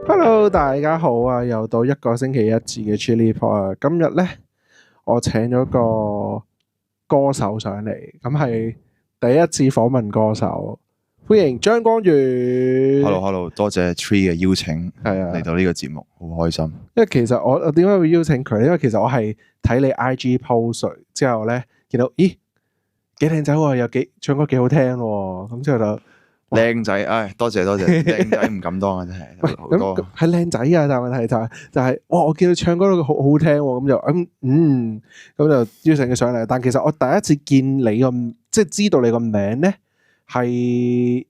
Hello，大家好啊！又到一個星期一次嘅 Chilli Pod 啊！今日呢，我請咗個歌手上嚟，咁係第一次訪問歌手，歡迎張光宇。Hello，多謝 Tree 嘅邀請，係啊，嚟到呢個節目，好開心。因為其實我點解會邀請佢呢？因為其實我係睇你 IG post 之後呢，見到咦幾靚仔喎，又唱歌幾好聽喎，咁之後就。靚仔，唉，多謝，靚仔唔敢當啊，真係。咁係靚仔啊，但係問題就係，哇！我見佢唱歌都好好聽喎，咁就咁就邀請佢上嚟。但其實我第一次見你即係知道你個名咧，係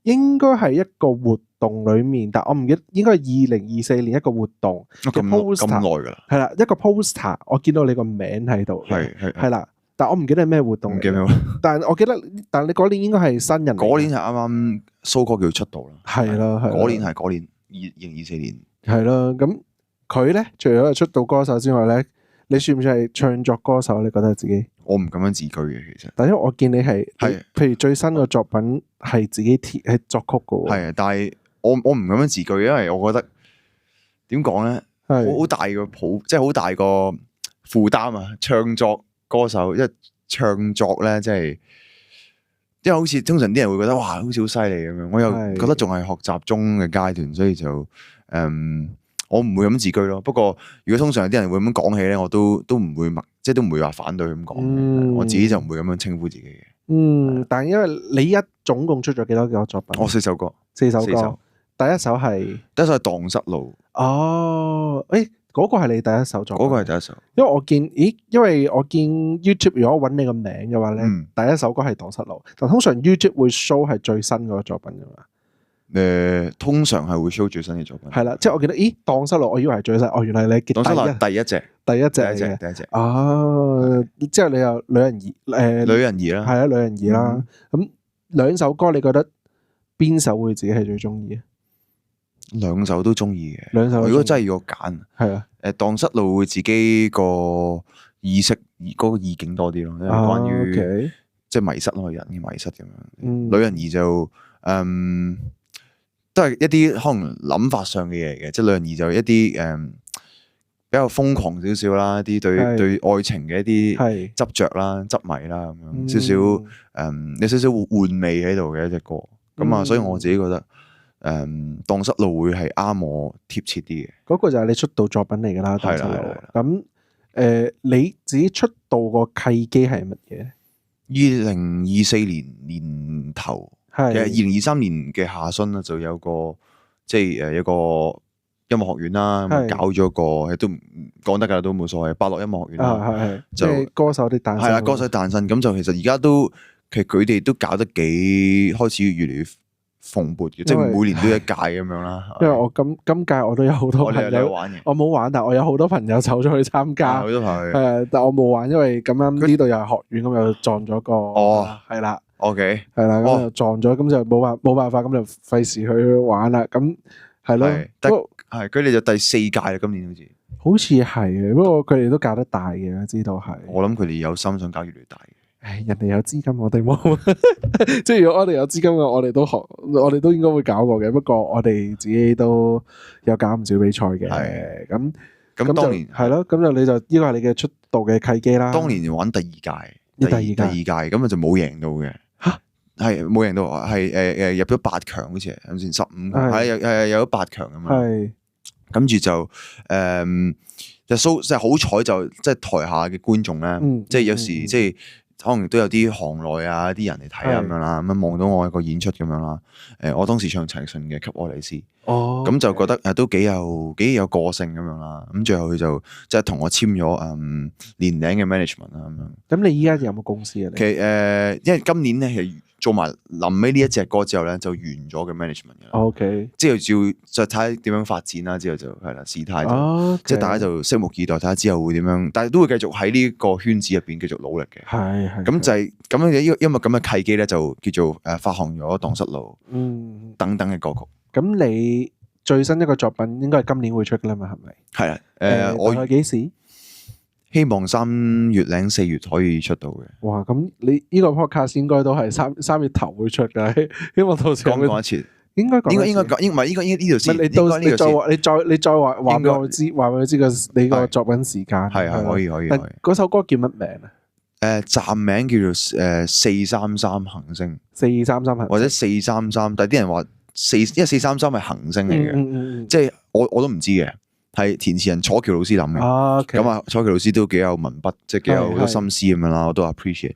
應該係一個活動裏面，但我唔記得應該係2024年一個活動嘅 poster，咁耐㗎啦。係啦，一個 poster，我見到你個名喺度，係啦。但我唔記得係咩活動，唔記得。但係我記得，但係你嗰年應該係新人。嗰年係啱啱蘇哥叫出道啦。係啦，係。嗰年2024年。係咯，咁佢咧除咗係出道歌手之外咧，你算唔算係唱作歌手？你覺得自己？我唔咁樣自居嘅，其實。但因為我見你係，譬如最新嘅作品係自己填係作曲嘅喎。係啊，但係我唔咁樣自居，因為我覺得點講咧，好大個譜，即係好大個負擔啊！唱作歌手，因為唱作咧，即係，因為好似通常啲人會覺得哇，好似好犀利咁樣，我又覺得仲係學習中嘅階段，所以就我唔會咁自居咯。不過如果通常有啲人會咁樣講起咧，我都唔會即係都唔會話反對咁講。我自己就唔會咁樣稱呼自己嘅。但係因為你總共出咗幾多個作品？我4首歌。4首歌。第一首係蕩失路。哦，嗰個係你第一首作品。嗰個係第一首。因為我見 YouTube 如果揾你個名嘅話咧，第一首歌係蕩失路。但通常 YouTube 會 show 係最新嗰個作品㗎嘛。通常係會 show 最新嘅作品。係啦，即係我記得，蕩失路，我以為係最新。原來你蕩失路係第一隻。第一隻。哦，之後你又女人兒啦。係啊，女人兒啦。咁兩首歌，你覺得邊首會自己係最中意啊？兩首都中意嘅。如果真係要我揀，係啊。蕩失路會自己個意識嗰個意境多啲咯，因為關於即係迷失咯，人嘅迷失咁樣。女人兒就都係一啲可能諗法上嘅嘢嚟嘅，即係女人兒就一啲比較瘋狂少少啦，一啲對愛情嘅一啲執着啦、執迷啦咁樣，少少有少少玩味喺度嘅一隻歌。咁啊，所以我自己覺得。蕩失路會係啱我貼切啲嘅，嗰個就係你出道作品嚟㗎啦。蕩失路咁你自己出道個契機係乜嘢？2024年頭，其實2023年嘅下旬啦，就有個即係一個音樂學院啦，搞咗個都講得㗎，都冇所謂。百樂音樂學院啦，就歌手的誕生。係啦，歌手的誕生。咁就其實而家其實佢哋都搞得開始越嚟越蓬勃嘅，即係每年都一屆咁樣啦。因為我今屆我都有好多朋友玩嘅，我冇玩，但我有好多朋友走咗去參加。但我冇玩，因為咁啱呢度又係學院，咁又撞咗個。係啦。OK。係啦，咁就撞咗，咁就冇辦法，咁就費事去玩啦。咁係咯。係佢哋就第4屆啦，今年好似係嘅，不過佢哋都搞得大嘅，知道係。我諗佢哋有心想搞越嚟越大。人哋有資金，我哋冇。即係如果我哋有資金嘅，我哋都應該會搞過嘅。不過我哋自己都有搞唔少比賽嘅。係咁當年係咯，咁就你就呢個係你嘅出道嘅契機啦。當年玩第2屆，第二屆咁就冇贏到嘅。吓，係冇贏到，係入咗8強好似係，咁先15強，係有咗8強咁樣。係，跟住就即係好彩就即係台下嘅觀眾咧，即係有時即係。可能都有啲行內啊啲人嚟睇咁樣啦，咁樣望到我一個演出咁樣啦。我當時唱陳奕迅嘅《給愛麗絲》，咁就覺得都幾有個性咁樣啦。咁最後佢就即係同我簽咗年齡嘅 management 啦咁樣。咁你依家有冇公司啊？其實因為今年咧係做埋臨尾呢一隻歌之後咧就完咗嘅 management 嘅。OK，之後就睇下點樣發展啦。之後就係啦，事態即係大家就拭目以待，睇下之後會點樣。但係都會繼續喺呢個圈子入邊繼續努力嘅。係咁就係咁樣，因為咁嘅契機咧，就叫做發行咗《蕩失路》等等嘅歌曲。咁你最新一個作品應該係今年會出㗎啦嘛？係咪？係啊，大概幾時？希望3月零4月可以出到嘅。哇！咁你呢個 podcast 應該都係三月頭會出嘅，希望到時講一次。應該講唔係應該呢度先。你再話俾我知，話俾我知你個作品時間。係可以。嗰首歌叫乜名啊？站名叫做433行星433行，或者433，但係啲人話因為433係行星嚟嘅，即係我都唔知嘅，係填詞人楚橋老師諗嘅。咁啊，楚橋老師都幾有文筆，即係幾有好多心思咁樣啦，我都 appreciate。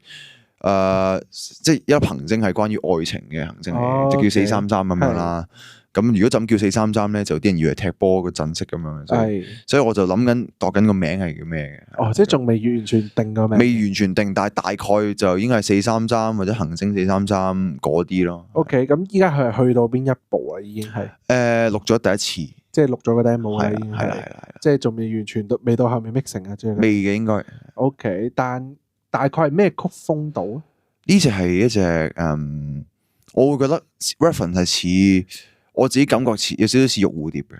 即係一粒行星係關於愛情嘅行星嚟嘅，就叫433咁樣啦。咁如果就咁叫433咧，就啲人以為踢波個陣式咁樣，所以我就諗緊度緊個名係叫咩嘅。即係仲未完全定個名。未完全定，但係大概就應該係433或者行星433嗰啲咯。OK， 咁依家佢係去到邊一步啊？已經係錄咗第一次，即係錄咗個 demo 啦，已經係，即係仲未完全未到後面 mixing 啊，未嘅應該。OK， 但大概係咩曲風度？呢隻係一隻我會覺得 reference 係似我自己感覺似有少少似玉蝴蝶嘅。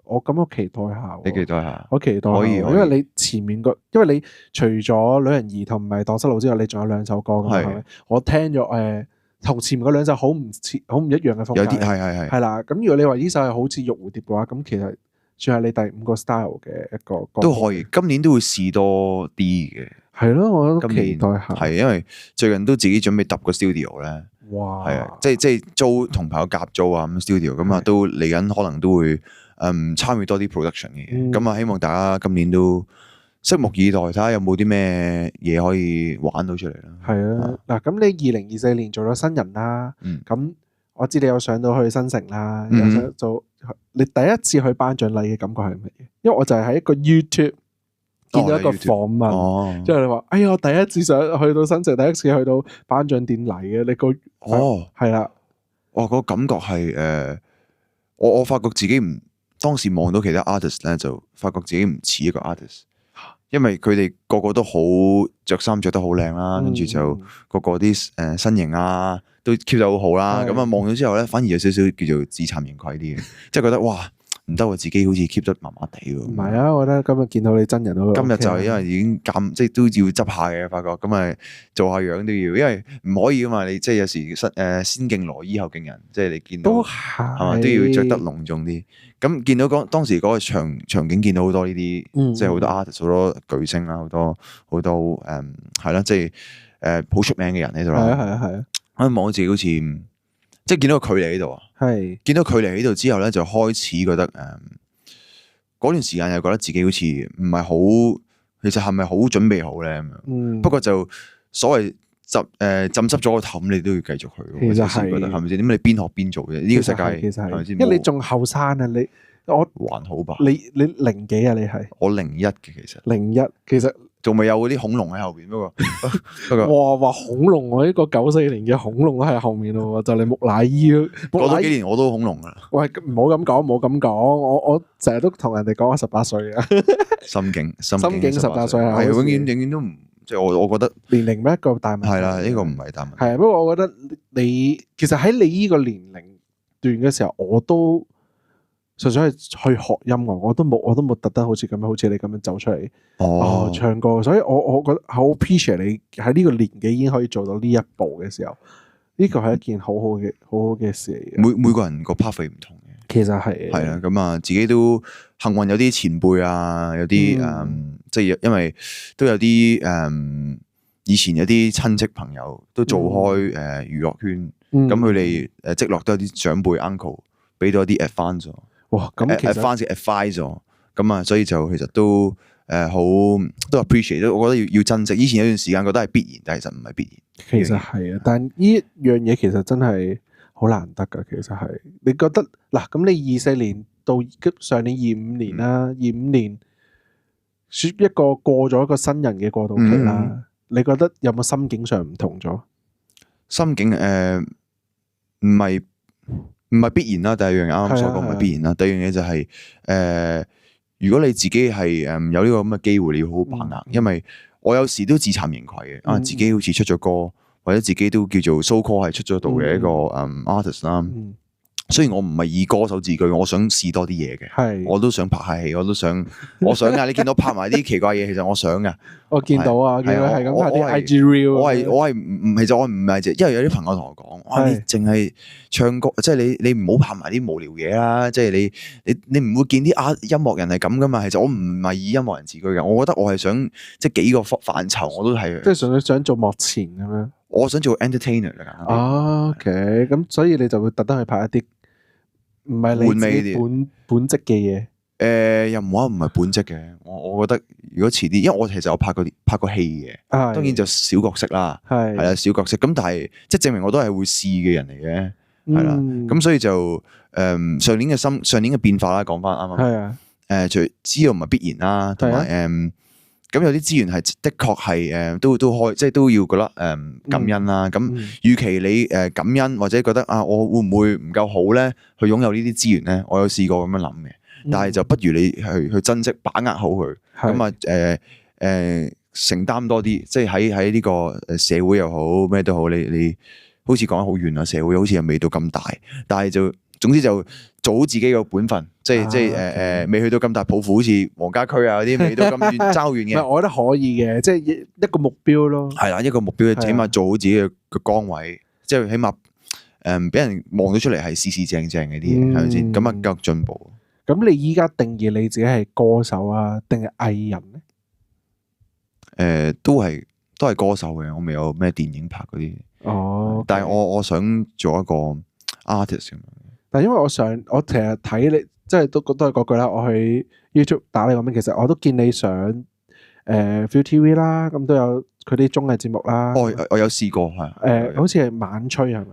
我咁我期待下。你期待下？我期待，可以，因為你前面因為你除咗旅人兒同埋蕩失路之外，你仲有兩首歌㗎嘛？係咪？我聽咗同前面嗰兩首好唔一樣嘅風格。有啲係啦。咁如果你話呢首係好似玉蝴蝶嘅話，咁其實算係你第5個 style 嘅一個歌都可以。今年都會試多啲嘅。係咯，我都期待下。係因為最近都自己準備揼個 studio 咧。哇！係啊，即係租同朋友夾租啊咁 studio 咁啊，都嚟緊可能都會參與多啲 production 嘅嘢。咁希望大家今年都拭目以待，睇下有冇啲咩嘢可以玩到出嚟啦。係啊，嗱，咁你2024年做咗新人啦，咁我知你有上到去新城啦，有上做你第一次去頒獎禮嘅感覺係乜嘢？因為我就係喺一個 YouTube。見到一個訪問，即係你話，哎呀，我第一次上去到新城，第一次去到頒獎典禮嘅，你個係啦，哇，個感覺係我發覺自己唔當時望到其他 artist 咧，就發覺自己唔似一個 artist，因為佢哋個個都好着衫着得好靚啦，跟住就個個啲身形啊都 keep 得好好啦，咁啊望咗之後咧，反而有少少叫做自慚形愧啲嘅，即係覺得哇！唔得喎，自己好似 keep 得麻麻地喎。唔係啊，我覺得今日見到你真人都今日就係因為已經即係都要執下嘅，發覺咁咪做下樣都要，因為唔可以噶嘛。你即係有時先敬羅衣後敬人，即係你見到係嘛都要着得隆重啲。咁見到當時嗰個場景，見到好多呢啲，即係好多 artist 好多巨星啦，好多係啦，即係好出名嘅人喺度啦。係啊。我望到自己好似即係見到個距離喺度啊。見到距離喺度之後咧，就開始覺得嗰段時間又覺得自己好似唔係好，其實係咪好準備好咧咁樣？不過就所謂浸濕咗個頭，你都要繼續去。其實係覺得係咪先？點解你邊學邊做嘅？呢個世界其實係咪先？因為你仲後生啊，我還好吧？你零幾啊？你係我01嘅，其實01，其實仲未有嗰啲恐龍喺後邊。不過哇話恐龍，我呢個94年嘅恐龍都喺後面咯，就你木乃伊過多幾年我都恐龍噶啦。喂，唔好咁講，唔好咁講，我成日都同人哋講我18歲啊。心境18歲係永遠都唔，即係我覺得年齡咩一個大問題。係啦，呢個唔係大問題。係，不過我覺得你其實喺你呢個年齡段嘅時候，我都純粹係去學音樂，我都冇特登好似你咁樣走出嚟唱歌，所以我覺得好 appreciate 你喺呢個年紀已經可以做到呢一步嘅時候，呢個係一件好好嘅事嚟嘅。每個人個 pathway 唔同嘅，其實係啦，咁啊自己都幸運有啲前輩啊，有啲即係因為都有啲以前有啲親戚朋友都做開娛樂圈，咁佢哋積落都有啲長輩 uncle 俾到一啲 advice。哇！咁其實 advice 咗，咁啊，所以就其實都都 appreciate，我覺得要珍惜。以前有段時間覺得係必然，但係其實唔係必然。其實係啊，但呢一樣嘢其實真係好難得噶。其實係你覺得嗱，咁你24年到上年25年啦，25年說一個過咗一個新人嘅過渡期啦，你覺得有冇心境上唔同咗？心境唔係必然啦，第一樣啱啱所講唔係必然啦。第二樣嘢就係如果你自己係有呢個咁嘅機會，你要好好把握。因為我有時都自慚形愧嘅，自己好似出咗歌，或者自己都叫做 so call 係出咗道嘅一個artist 啦。雖然我唔係以歌手自居，我想試多啲嘢嘅，我都想拍下戲，我想噶。你見到拍埋啲奇怪嘢，其實我想噶。我見到啊，見到係咁拍啲 IG reel。我係其實我唔係因為有啲朋友同我講，哇，你淨係唱歌，即係你唔好拍埋啲無聊嘢啦。即係你唔會見啲音樂人係咁噶嘛。其實我唔係以音樂人自居嘅，我覺得我係想即係幾個範疇我都係。即係純粹想做幕前咁樣。我想做 entertainer 㗎。OK，咁所以你就會特登去拍一啲唔係你自己本職嘅嘢。又唔話唔係本職嘅，我覺得如果遲啲，因為我其實有拍過戲嘅，當然就小角色啦，係啦小角色。咁但係即係證明我都係會試嘅人嚟嘅，係啦。咁所以就上年嘅變化啦，講翻啱啱。係啊。除知道唔係必然啦，同埋咁有啲資源係的確係都開，即係都要覺得感恩啦。咁與其你感恩或者覺得啊，我會唔會唔夠好咧？去擁有呢啲資源咧，我有試過咁樣諗嘅。但係就不如你去珍惜，把握好佢。咁啊承擔多啲，即係喺呢個社會又好咩都好，你好似講得好遠啊，社會好似又未到咁大，但係就總之就做好自己嘅本分，即係未去到咁大抱負，好似黃家駒啊嗰啲未到咁遠爭遠嘅。我覺得可以嘅，即係一個目標咯。係啦，一個目標，起碼做好自己嘅崗位，即係起碼俾人望到出嚟係四四正正嗰啲嘢，係咪先？咁啊繼續進步。咁你依家定義你自己係歌手啊，定係藝人咧？都係歌手嘅，我未有咩電影拍嗰啲。哦，但係我想做一個 artist 咁樣。但係因為我成日睇你，即係都係嗰句啦。我去 YouTube 打你個名，其實我都見你上ViuTV 啦，咁都有佢啲綜藝節目啦。我有試過係。好似係晚吹係咪？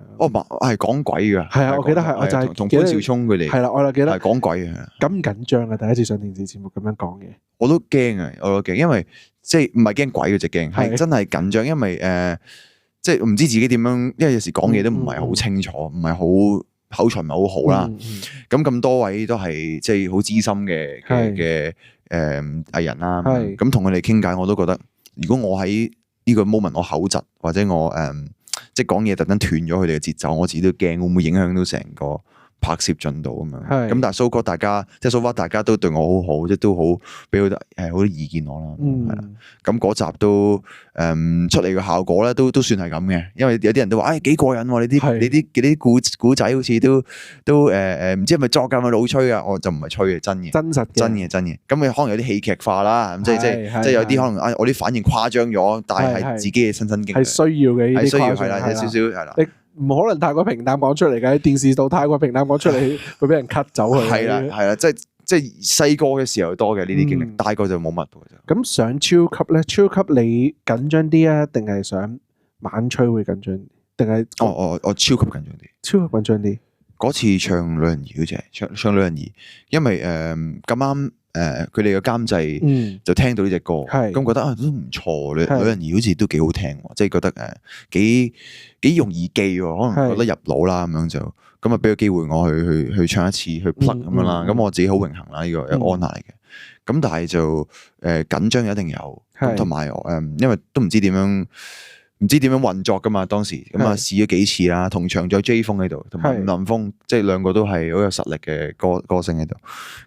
係講鬼㗎。係啊，我記得係，我就係同潘少聰佢哋。係啦，我就記得係講鬼嘅。咁緊張啊！第一次上電視節目咁樣講嘢，我都驚啊！我都驚，因為即係唔係驚鬼嗰隻驚，係真係緊張，因為即係唔知自己點樣，因為有時講嘢都唔係好清楚，唔係好口才唔係好好啦。咁多位都係即係好資深嘅藝人啦。咁同佢哋傾偈，我都覺得如果我喺呢個 moment 我口窒或者我即係講嘢特登斷咗佢哋嘅節奏，我自己都驚會唔會影響到成個拍攝進度咁樣。咁但係 so far 大家即係 so far 大家都對我好好，即係都好俾好多意見我啦。係啦，咁嗰集都出嚟嘅效果咧都算係咁嘅，因為有啲人都話幾過癮喎，你啲古仔好似都唔知係咪作㗎，咪老吹啊？我就唔係吹嘅，真嘅，真嘅。咁你可能有啲戲劇化啦，即係有啲可能我啲反應誇張咗，但係自己嘅親身經歷係需要嘅，係需要係啦，有少少係啦。唔可能太過平淡講出嚟嘅，喺電視度太過平淡講出嚟會俾人 cut 走佢。係啦，即係細個嘅時候多嘅呢啲經歷，大個就冇乜嘅就。咁上超級咧，超級你緊張啲啊，定係上晚吹會緊張？定係我超級緊張啲，超級緊張啲。嗰次唱女人兒嗰隻，唱女人兒，因為咁啱佢哋嘅監製就聽到呢隻歌，咁覺得都唔錯，女人兒好似都幾好聽，即係覺得幾容易記，可能覺得入腦啦，咁樣就咁啊俾個機會我去唱一次去 plug 咁樣啦，咁我自己好榮幸啦，呢個係 honor 嚟嘅。咁但係就緊張一定有，同埋因為都唔知點樣運作噶嘛，當時咁啊試咗幾次啦，同場仲有 J 風喺度，同埋吳林峰，即係兩個都係好有實力嘅歌星喺度。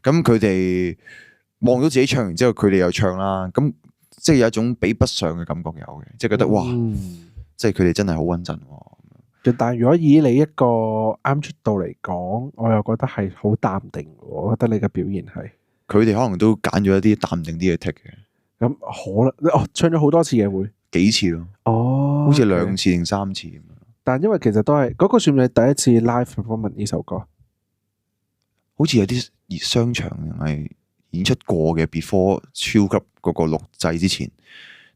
咁佢哋望到自己唱完之後，佢哋又唱啦，咁即係有一種比不上嘅感覺有嘅，即係覺得哇，即係佢哋真係好穩陣。但係如果以你一個啱出道嚟講，我又覺得係好淡定。我覺得你嘅表現係，佢哋可能都揀咗一啲淡定啲嘅 take 嘅。咁可能唱咗好多次嘅會幾次咯。好似2次定3次咁樣。但係因為其實都係嗰個算唔算第一次 live performance 呢首歌？好似有啲商場係演出過嘅 before 超級嗰個錄製之前。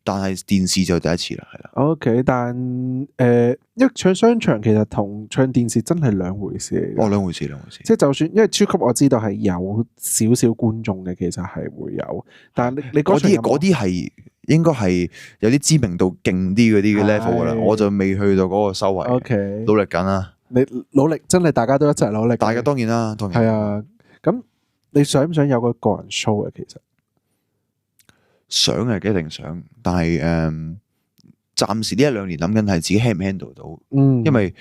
但係電視就第一次啦，係啦。OK， 但因為唱商場其實同唱電視真係兩回事嚟嘅。兩回事。即係就算因為超級我知道係有少少觀眾嘅，其實係會有。但係你嗰啲係應該係有啲知名度勁啲嗰啲嘅 level 噶啦，我就未去到嗰個收位。OK， 努力緊啦。你努力真係大家都一齊努力。大家當然啦，當然。係啊，咁你想唔想有個人 show 啊？其實？想係一定想，但係暫時呢1-2年諗緊係自己 handle 唔 handle 到，因為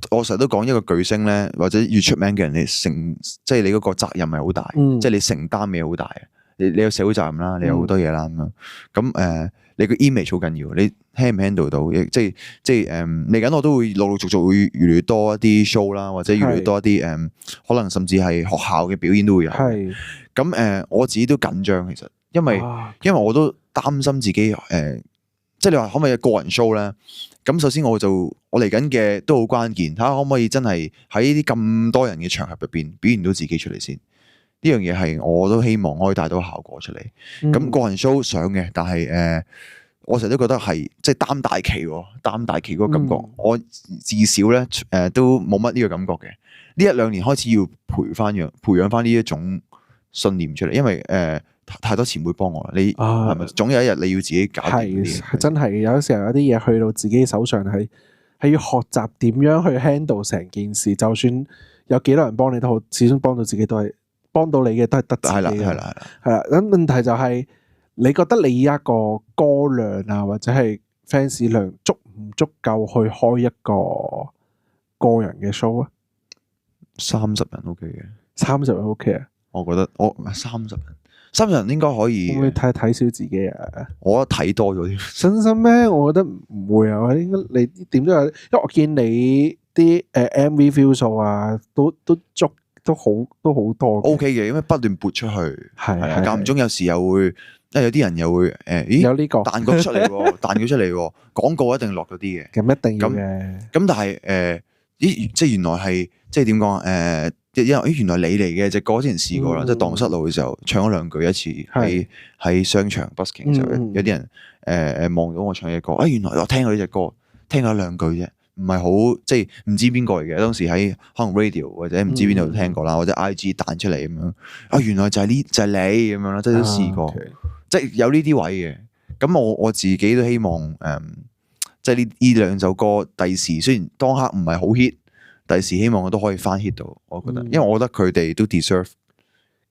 我成日都講一個巨星咧，或者越出名嘅人，即係你嗰個責任係好大，即係你承擔嘅好大嘅。你有社會責任啦，你有好多嘢啦咁樣。咁你個 image 好緊要，你 handle 唔 handle 到？即係嚟緊我都會陸陸續續會越嚟越多一啲 show 啦，或者越嚟越多一啲可能甚至係學校嘅表演都會有。咁我自己都緊張其實，因為我都擔心自己即係你話可唔可以個人 show 咧？咁首先我嚟緊嘅都好關鍵，睇下可唔可以真係喺呢啲咁多人嘅場合入邊表現到自己出嚟先。呢樣嘢係我都希望可以帶到效果出嚟。咁個人 show 想嘅，但係我成日都覺得係即係擔大旗嗰個感覺。我至少咧都冇乜呢個感覺嘅。呢1-2年開始要培養翻呢一種信念出嚟，因為太多前輩幫我啦。你係咪總有一日你要自己搞掂？係真係有時候有啲嘢去到自己手上係要學習點樣去 handle 成件事。就算有幾多人幫你都好，始終幫到自己都係。幫到你嘅都係得自己嘅，係啦。咁問題就係，你覺得你依家個歌量啊，或者係 fans 量足唔足夠去開一個個人嘅 show 啊？30人 OK 嘅，30人 OK 啊？我覺得30人應該可以。會唔會睇少自己啊？我睇多咗添。真心咩？我覺得唔會啊！應該你點都有，因為我見你啲MV view 數啊，都足。都好多 OK 嘅，因為不斷撥出去，係間唔中有時又會，因為有啲人又會有呢個彈佢出嚟喎，廣告一定落咗啲嘅，咁一定要嘅。咁但係即係原來係即係點講因為原來你嚟嘅隻歌之前試過啦，即係蕩失路嘅時候唱咗2句一次喺商場 busking 嘅時候，有啲人望到我唱嘅歌，原來我聽過呢隻歌，聽咗2句啫。唔係好即係唔知邊個嚟嘅，當時喺可能 radio 或者唔知邊度聽過啦，或者 IG 彈出嚟咁樣，原來就係你咁樣啦，即係都試過，即係有呢啲位嘅。咁我自己都希望即係呢2首歌，第時雖然當刻唔係好 hit，第時希望我都可以翻 hit 到。我覺得，因為我覺得佢哋都 deserve。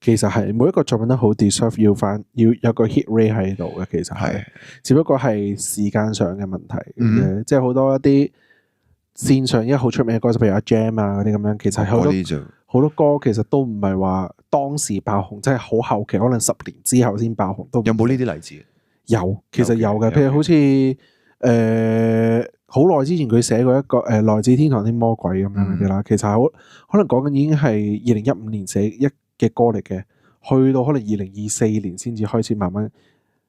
其實係每一個作品都好 deserve 要有個 hit rate 喺度嘅，其實係，只不過係時間上嘅問題嘅，即係好多一啲。線上一好出名嘅歌，就譬如阿 Jam 啊嗰啲咁樣，其實好多歌其實都唔係話當時爆紅，即係好後期，可能10年之後先爆紅。都有冇呢啲例子？有，其實有嘅。譬如好似好耐之前佢寫過一個來自天堂的魔鬼咁樣嗰啲啦，其實可能講緊已經係2015年寫嘅歌嚟嘅，去到可能2024年先至開始慢慢。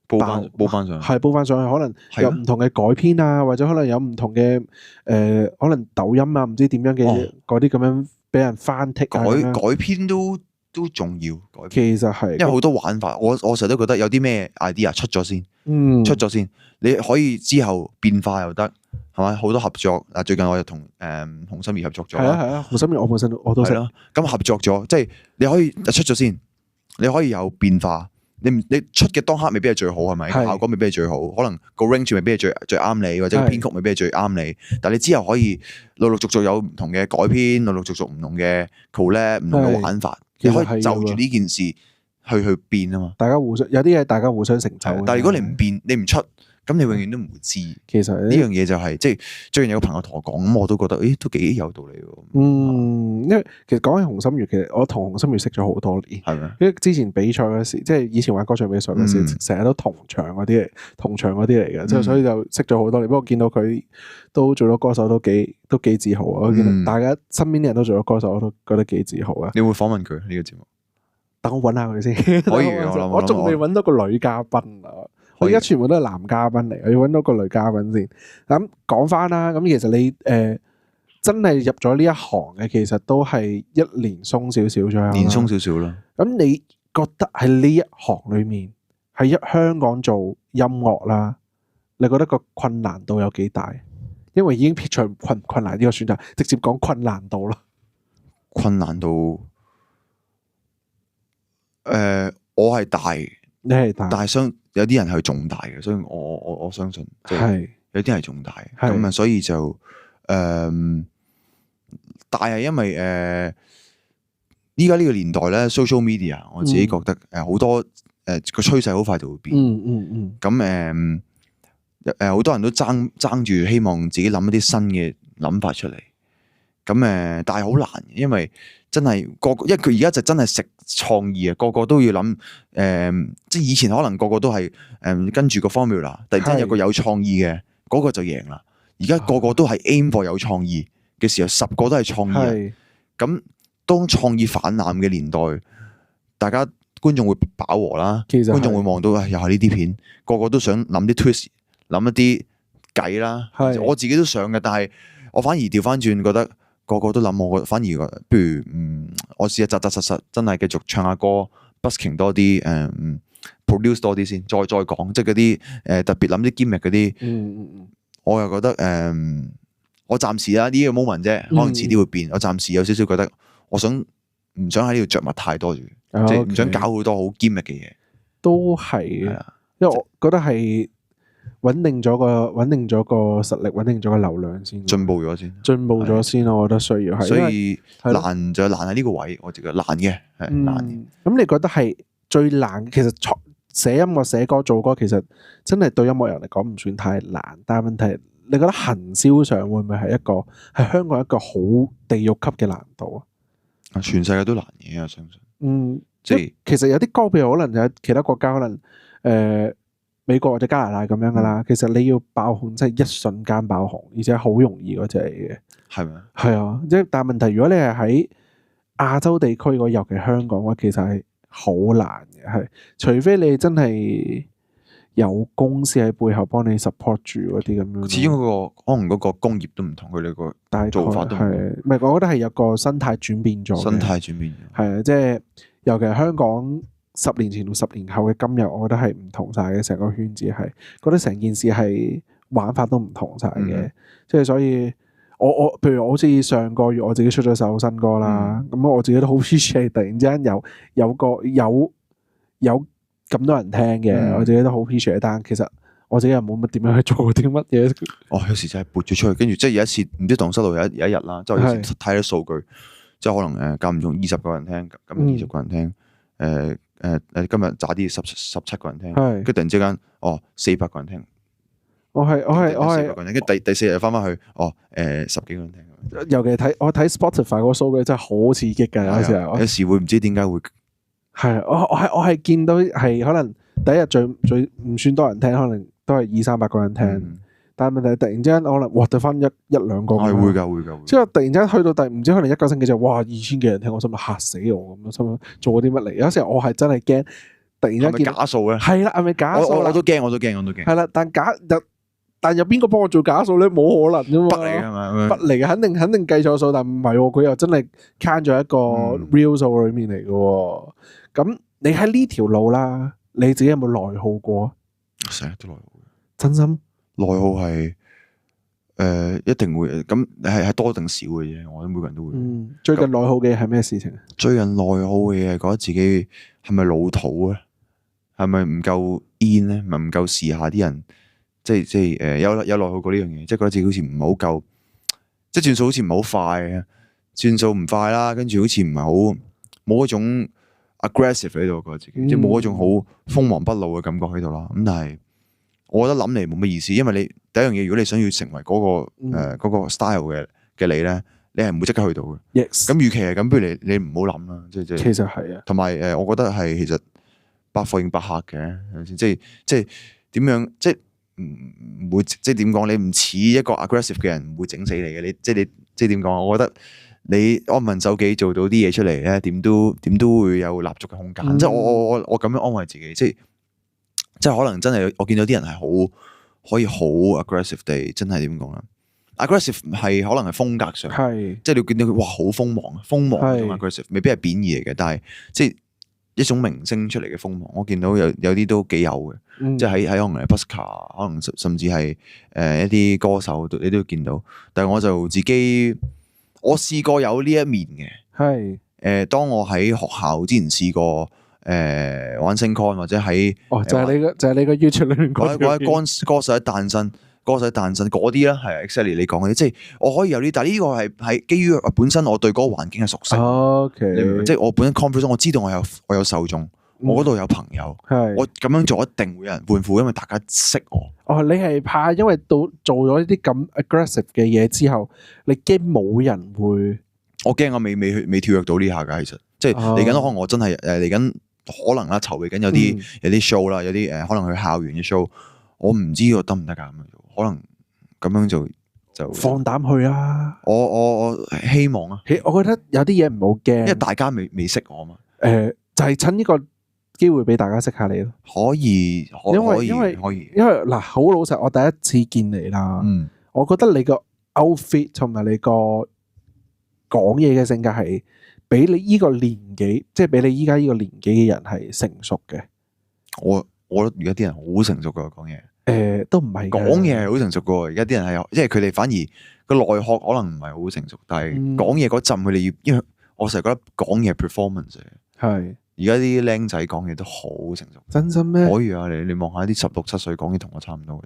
煲翻上去，係煲翻上去，可能有唔同嘅改編啊，或者可能有唔同嘅可能抖音啊，唔知點樣嘅嗰啲咁樣俾人翻剔改編都重要。其實係，因為好多玩法，我成日都覺得有啲咩 idea 出咗先，你可以之後變化又得，係咪？好多合作嗱，最近我又同洪心如合作咗。係啊，洪心如我本身我都識。咁合作咗，即係你可以出咗先，你可以有變化。你出嘅當刻未必係最好，係咪？效果未必係最好，可能個 range 未必係最啱你，或者個編曲未必係最啱你。但係你之後可以陸陸續續有唔同嘅改編，陸陸續續唔同嘅 collab，唔同嘅玩法，你可以就住呢件事去變啊嘛。大家有啲嘢大家互相成就。但係如果你唔變，你唔出。咁你永遠都唔會知，其實呢樣嘢就係即係最近有個朋友同我講，咁我都覺得，都幾有道理喎。因為其實講起洪心如，其實我同洪心如識咗好多年，係咪？因為之前比賽嗰時，即係以前玩歌唱比賽嗰時，成日都同場嗰啲嚟嘅，即係所以就識咗好多年。不過見到佢都做咗歌手，都幾自豪啊！我見到大家身邊啲人都做咗歌手，我都覺得幾自豪啊！你會訪問佢呢個節目？等我揾下佢先。可以，我仲未揾到個女嘉賓啊！我而家全部都係男嘉賓嚟，我要揾到個女嘉賓先。咁講翻啦，咁其實你真係入咗呢一行嘅，其實都係1年鬆少少咗，年鬆少少啦。咁你覺得喺呢一行裏面，喺香港做音樂啦，你覺得個困難度有幾大？因為已經撇除困難呢個選擇，直接講困難度啦。困難度，我係大。你係大，但係有啲人係仲大嘅，所以我相信，即係有啲係仲大，咁啊，所以就大係因為依家呢個年代咧 ，social media， 我自己覺得好多個趨勢好快就會變，咁好多人都爭住希望自己諗一啲新嘅諗法出嚟，但係好難嘅，因為真係個個，因為佢而家就真係食創意啊，個個都要諗即係以前可能個個都係跟住個 formula，突然之間有個有創意嘅嗰個就贏啦。而家個個都係 aim for 有創意嘅時候，10個都係創意。咁當創意泛濫嘅年代，大家觀眾會飽和啦，觀眾會望到又係呢啲片，個個都想諗啲 twist， 諗一啲計啦。我自己都想嘅，但係我反而調翻轉覺得。個個都諗我，反而不如我試下扎實，真係繼續唱下歌 busking 多啲，produce 多啲先，再講，即係嗰啲特別諗啲 gimmick 嗰啲。我又覺得我暫時啦呢個 moment 啫，可能遲啲會變。我暫時有少少覺得，唔想喺呢度着墨太多住，即係唔想搞好多好 gimmick 嘅嘢。都係，因為我覺得係。穩定咗個實力，穩定咗個流量先，進步咗先，我覺得需要係。所以難就難喺呢個位，我覺得難嘅係難嘅。咁你覺得係最難？其實寫音樂、寫歌、做歌，其實真係對音樂人嚟講唔算太難。但係問題，你覺得行銷上會唔會係香港一個好地獄級嘅難度啊？全世界都難嘅，我相信。即係其實有啲歌，譬如可能有其他國家，可能美國或者加拿大咁樣噶啦，其實你要爆紅真係一瞬間爆紅，而且好容易嗰隻嚟嘅。係咪？係啊，即係但係問題，如果你係喺亞洲地區尤其香港嘅話，其實係好難嘅，係除非你真係有公司喺背後幫你 support 住嗰啲咁樣。始終可能嗰個工業都唔同，佢哋個做法都唔同。唔係，我覺得係有個生態轉變咗。生態轉變咗。係啊，即係尤其係香港。10年前到10年後嘅今日，我覺得係唔同晒嘅，成個圈子係覺得成件事係玩法都唔同晒嘅，即係所以我譬如我好似上個月我自己出咗首新歌啦，咁我自己都好 appreciate 突然之間有咁多人聽嘅，我自己都好 appreciate，但係其實我自己又冇乜點樣去做啲乜嘢。有時就係撥咗出去，跟住即係有一次唔知蕩失路有一日啦，即係有時睇啲數據，即係可能間唔中20個人聽，咁20個人聽，今日渣啲17個人聽，跟住突然之間400個人聽，我係，跟住第4日翻翻去10幾個人聽。尤其我睇 Spotify 嗰個數據真係好刺激㗎，有時候有時會唔知點解會係我係見到係可能第一日最唔算多人聽，可能都係200-300個人聽。但係問題突然之間可能得翻一兩個，係會㗎。之後突然之間去到唔知可能1個星期就2000幾人聽，我心諗嚇死我咁樣，心諗做啲乜嚟？有時候我係真係驚，突然間見假數咧，係啦，係咪假數？我都驚。係啦，但有邊個幫我做假數咧？冇可能㗎嘛，不嚟㗎嘛，不嚟嘅，肯定計錯數，但唔係喎，佢又真係 count 咗一個 real 數裡面嚟嘅喎。咁你喺呢條路啦，你自己有冇內耗過？成日都內耗，真心。內耗係一定會咁，係多定少嘅啫。我覺得每個人都會。最近內耗嘅係咩事情？最近內耗嘅嘢係覺得自己係咪老土啊？係咪唔夠 in 咧？咪唔夠時下啲人？即係有內耗過呢樣嘢，即係覺得自己好似唔係好夠，即係轉數好似唔係好快啊！轉數唔快啦，跟住好似唔係好冇嗰種 aggressive 喺度，覺得自己即係冇嗰種好鋒芒不露嘅感覺喺度啦。咁但係。我覺得諗嚟冇乜意思，因為你第一樣嘢，如果你想要成為嗰個 style 嘅你咧，你係唔會即刻去到嘅。咁與其係咁，不如你唔好諗啦。即係其實係啊。同埋我覺得係其實百貨應百客嘅，係咪先？即係點樣？即係唔會即係點講？你唔似一個 aggressive 嘅人，唔會整死你嘅。你即係點講？我覺得你安分守己做到啲嘢出嚟咧，點都會有立足嘅空間。即係我咁樣安慰自己，即係可能真係我見到啲人係可以好 aggressive 地，真係點講咧 ？aggressive 係可能係風格上，即係你見到佢哇好鋒芒嗰種 aggressive， 未必係貶義嚟嘅，但係即係一種明星出嚟嘅鋒芒。我見到有啲都幾有嘅，即係喺可能係 Busker， 可能甚至係一啲歌手你都會見到。但係我就自己我試過有呢一面嘅，當我喺學校之前試過。玩星 con 或者喺就係你個 YouTube 裏面講嘅歌手喺誕生嗰啲啦，係 exactly 你講嗰啲，即係我可以有啲，但係呢個係基於本身我對嗰個環境係熟悉，即係我本身 conference 我知道我有受眾，我嗰度有朋友，我咁樣做一定會有人歡呼，因為大家識我。哦，你係怕因為到做咗呢啲咁 aggressive 嘅嘢之後，你驚冇人會？我驚我未跳躍到呢下㗎，其實即係嚟緊可能我真係嚟緊可能啦，籌備緊有啲 show 啦，有啲可能去校園嘅 show，我唔知我得唔得㗎咁樣，可能咁樣就放膽去啊！我希望啊，我覺得有啲嘢唔好驚，因為大家未識我嘛。就係趁呢個機會俾大家識下你咯。可以嗱，好老實，我第一次見你啦，我覺得你個 outfit 同埋你個講嘢嘅性格係比你依個年紀，即係比你依家呢個年紀嘅人係成熟嘅。我覺得而家啲人好成熟噶講嘢。都唔係講嘢係好成熟噶，而家啲人係，即係佢哋反而個內殼可能唔係好成熟，但係講嘢嗰陣佢哋要，因為我成日覺得講嘢 performance 係。而家啲僆仔講嘢都好成熟。真心咩？可以啊，你望下啲16、17歲講嘢同我差唔多嘅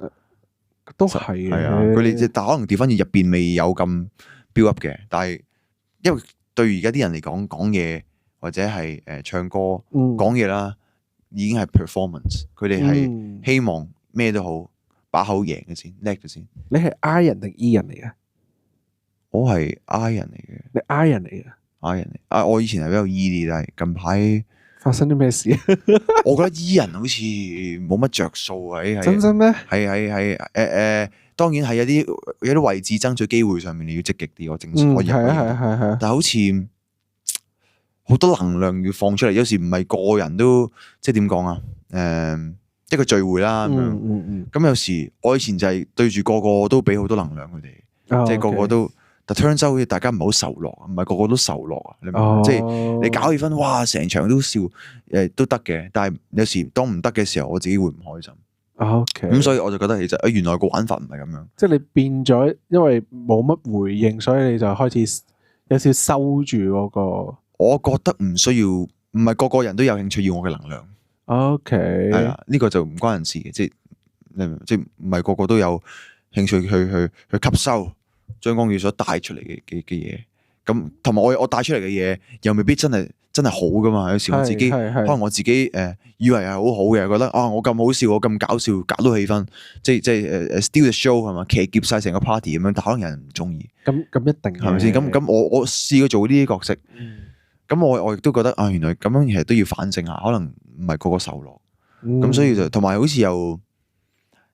啫。都係係啊，佢哋但可能調翻轉入邊未有咁 build up 嘅，但係因為對而家啲人嚟講嘢或者係唱歌講嘢啦，已經係 performance， 佢哋係希望咩都好，把口贏嘅先，叻嘅先。你係 I 人定 E 人嚟嘅？我係 I 人嚟嘅。你 I 人嚟嘅？I 人嚟。啊，我以前係比較 E 啲，但係近排發生啲咩事？我覺得 E 人好似冇乜着數喺。真心咩？係當然係有啲位置爭取機會上面你要積極啲，我正常可以。係。但係好似好多能量要放出嚟，有時唔係個人都即係點講啊？一個聚會啦咁樣。咁有時我以前就係對住個個都俾好多能量佢哋，即係個個都。但 turns out 好似大家唔係好受落，唔係個個都受落啊！你明唔明？即係你搞氣氛，哇！成場都笑，都得嘅。但係有時當唔得嘅時候，我自己會唔開心。咁所以我就覺得其實原來個玩法唔係咁樣。即係你變咗，因為冇乜回應，所以你就開始有少少收住嗰個。我覺得唔需要，唔係個個人都有興趣要我嘅能量。係啊，呢個就唔關人事嘅，即係唔係個個都有興趣去吸收張光宇所帶出嚟嘅嘢，咁同埋我帶出嚟嘅嘢又未必真係好噶嘛。有時我自己可能我自己以為係好好嘅，覺得我咁好笑，我咁搞笑，搞到氣氛，即係steal the show 係嘛，騎劫晒成個 party 咁樣，但可能有人唔中意。咁一定係咪先？咁我試過做呢啲角色，咁我亦都覺得原來咁樣其實都要反省下，可能唔係個個受落。咁所以就同埋好似又。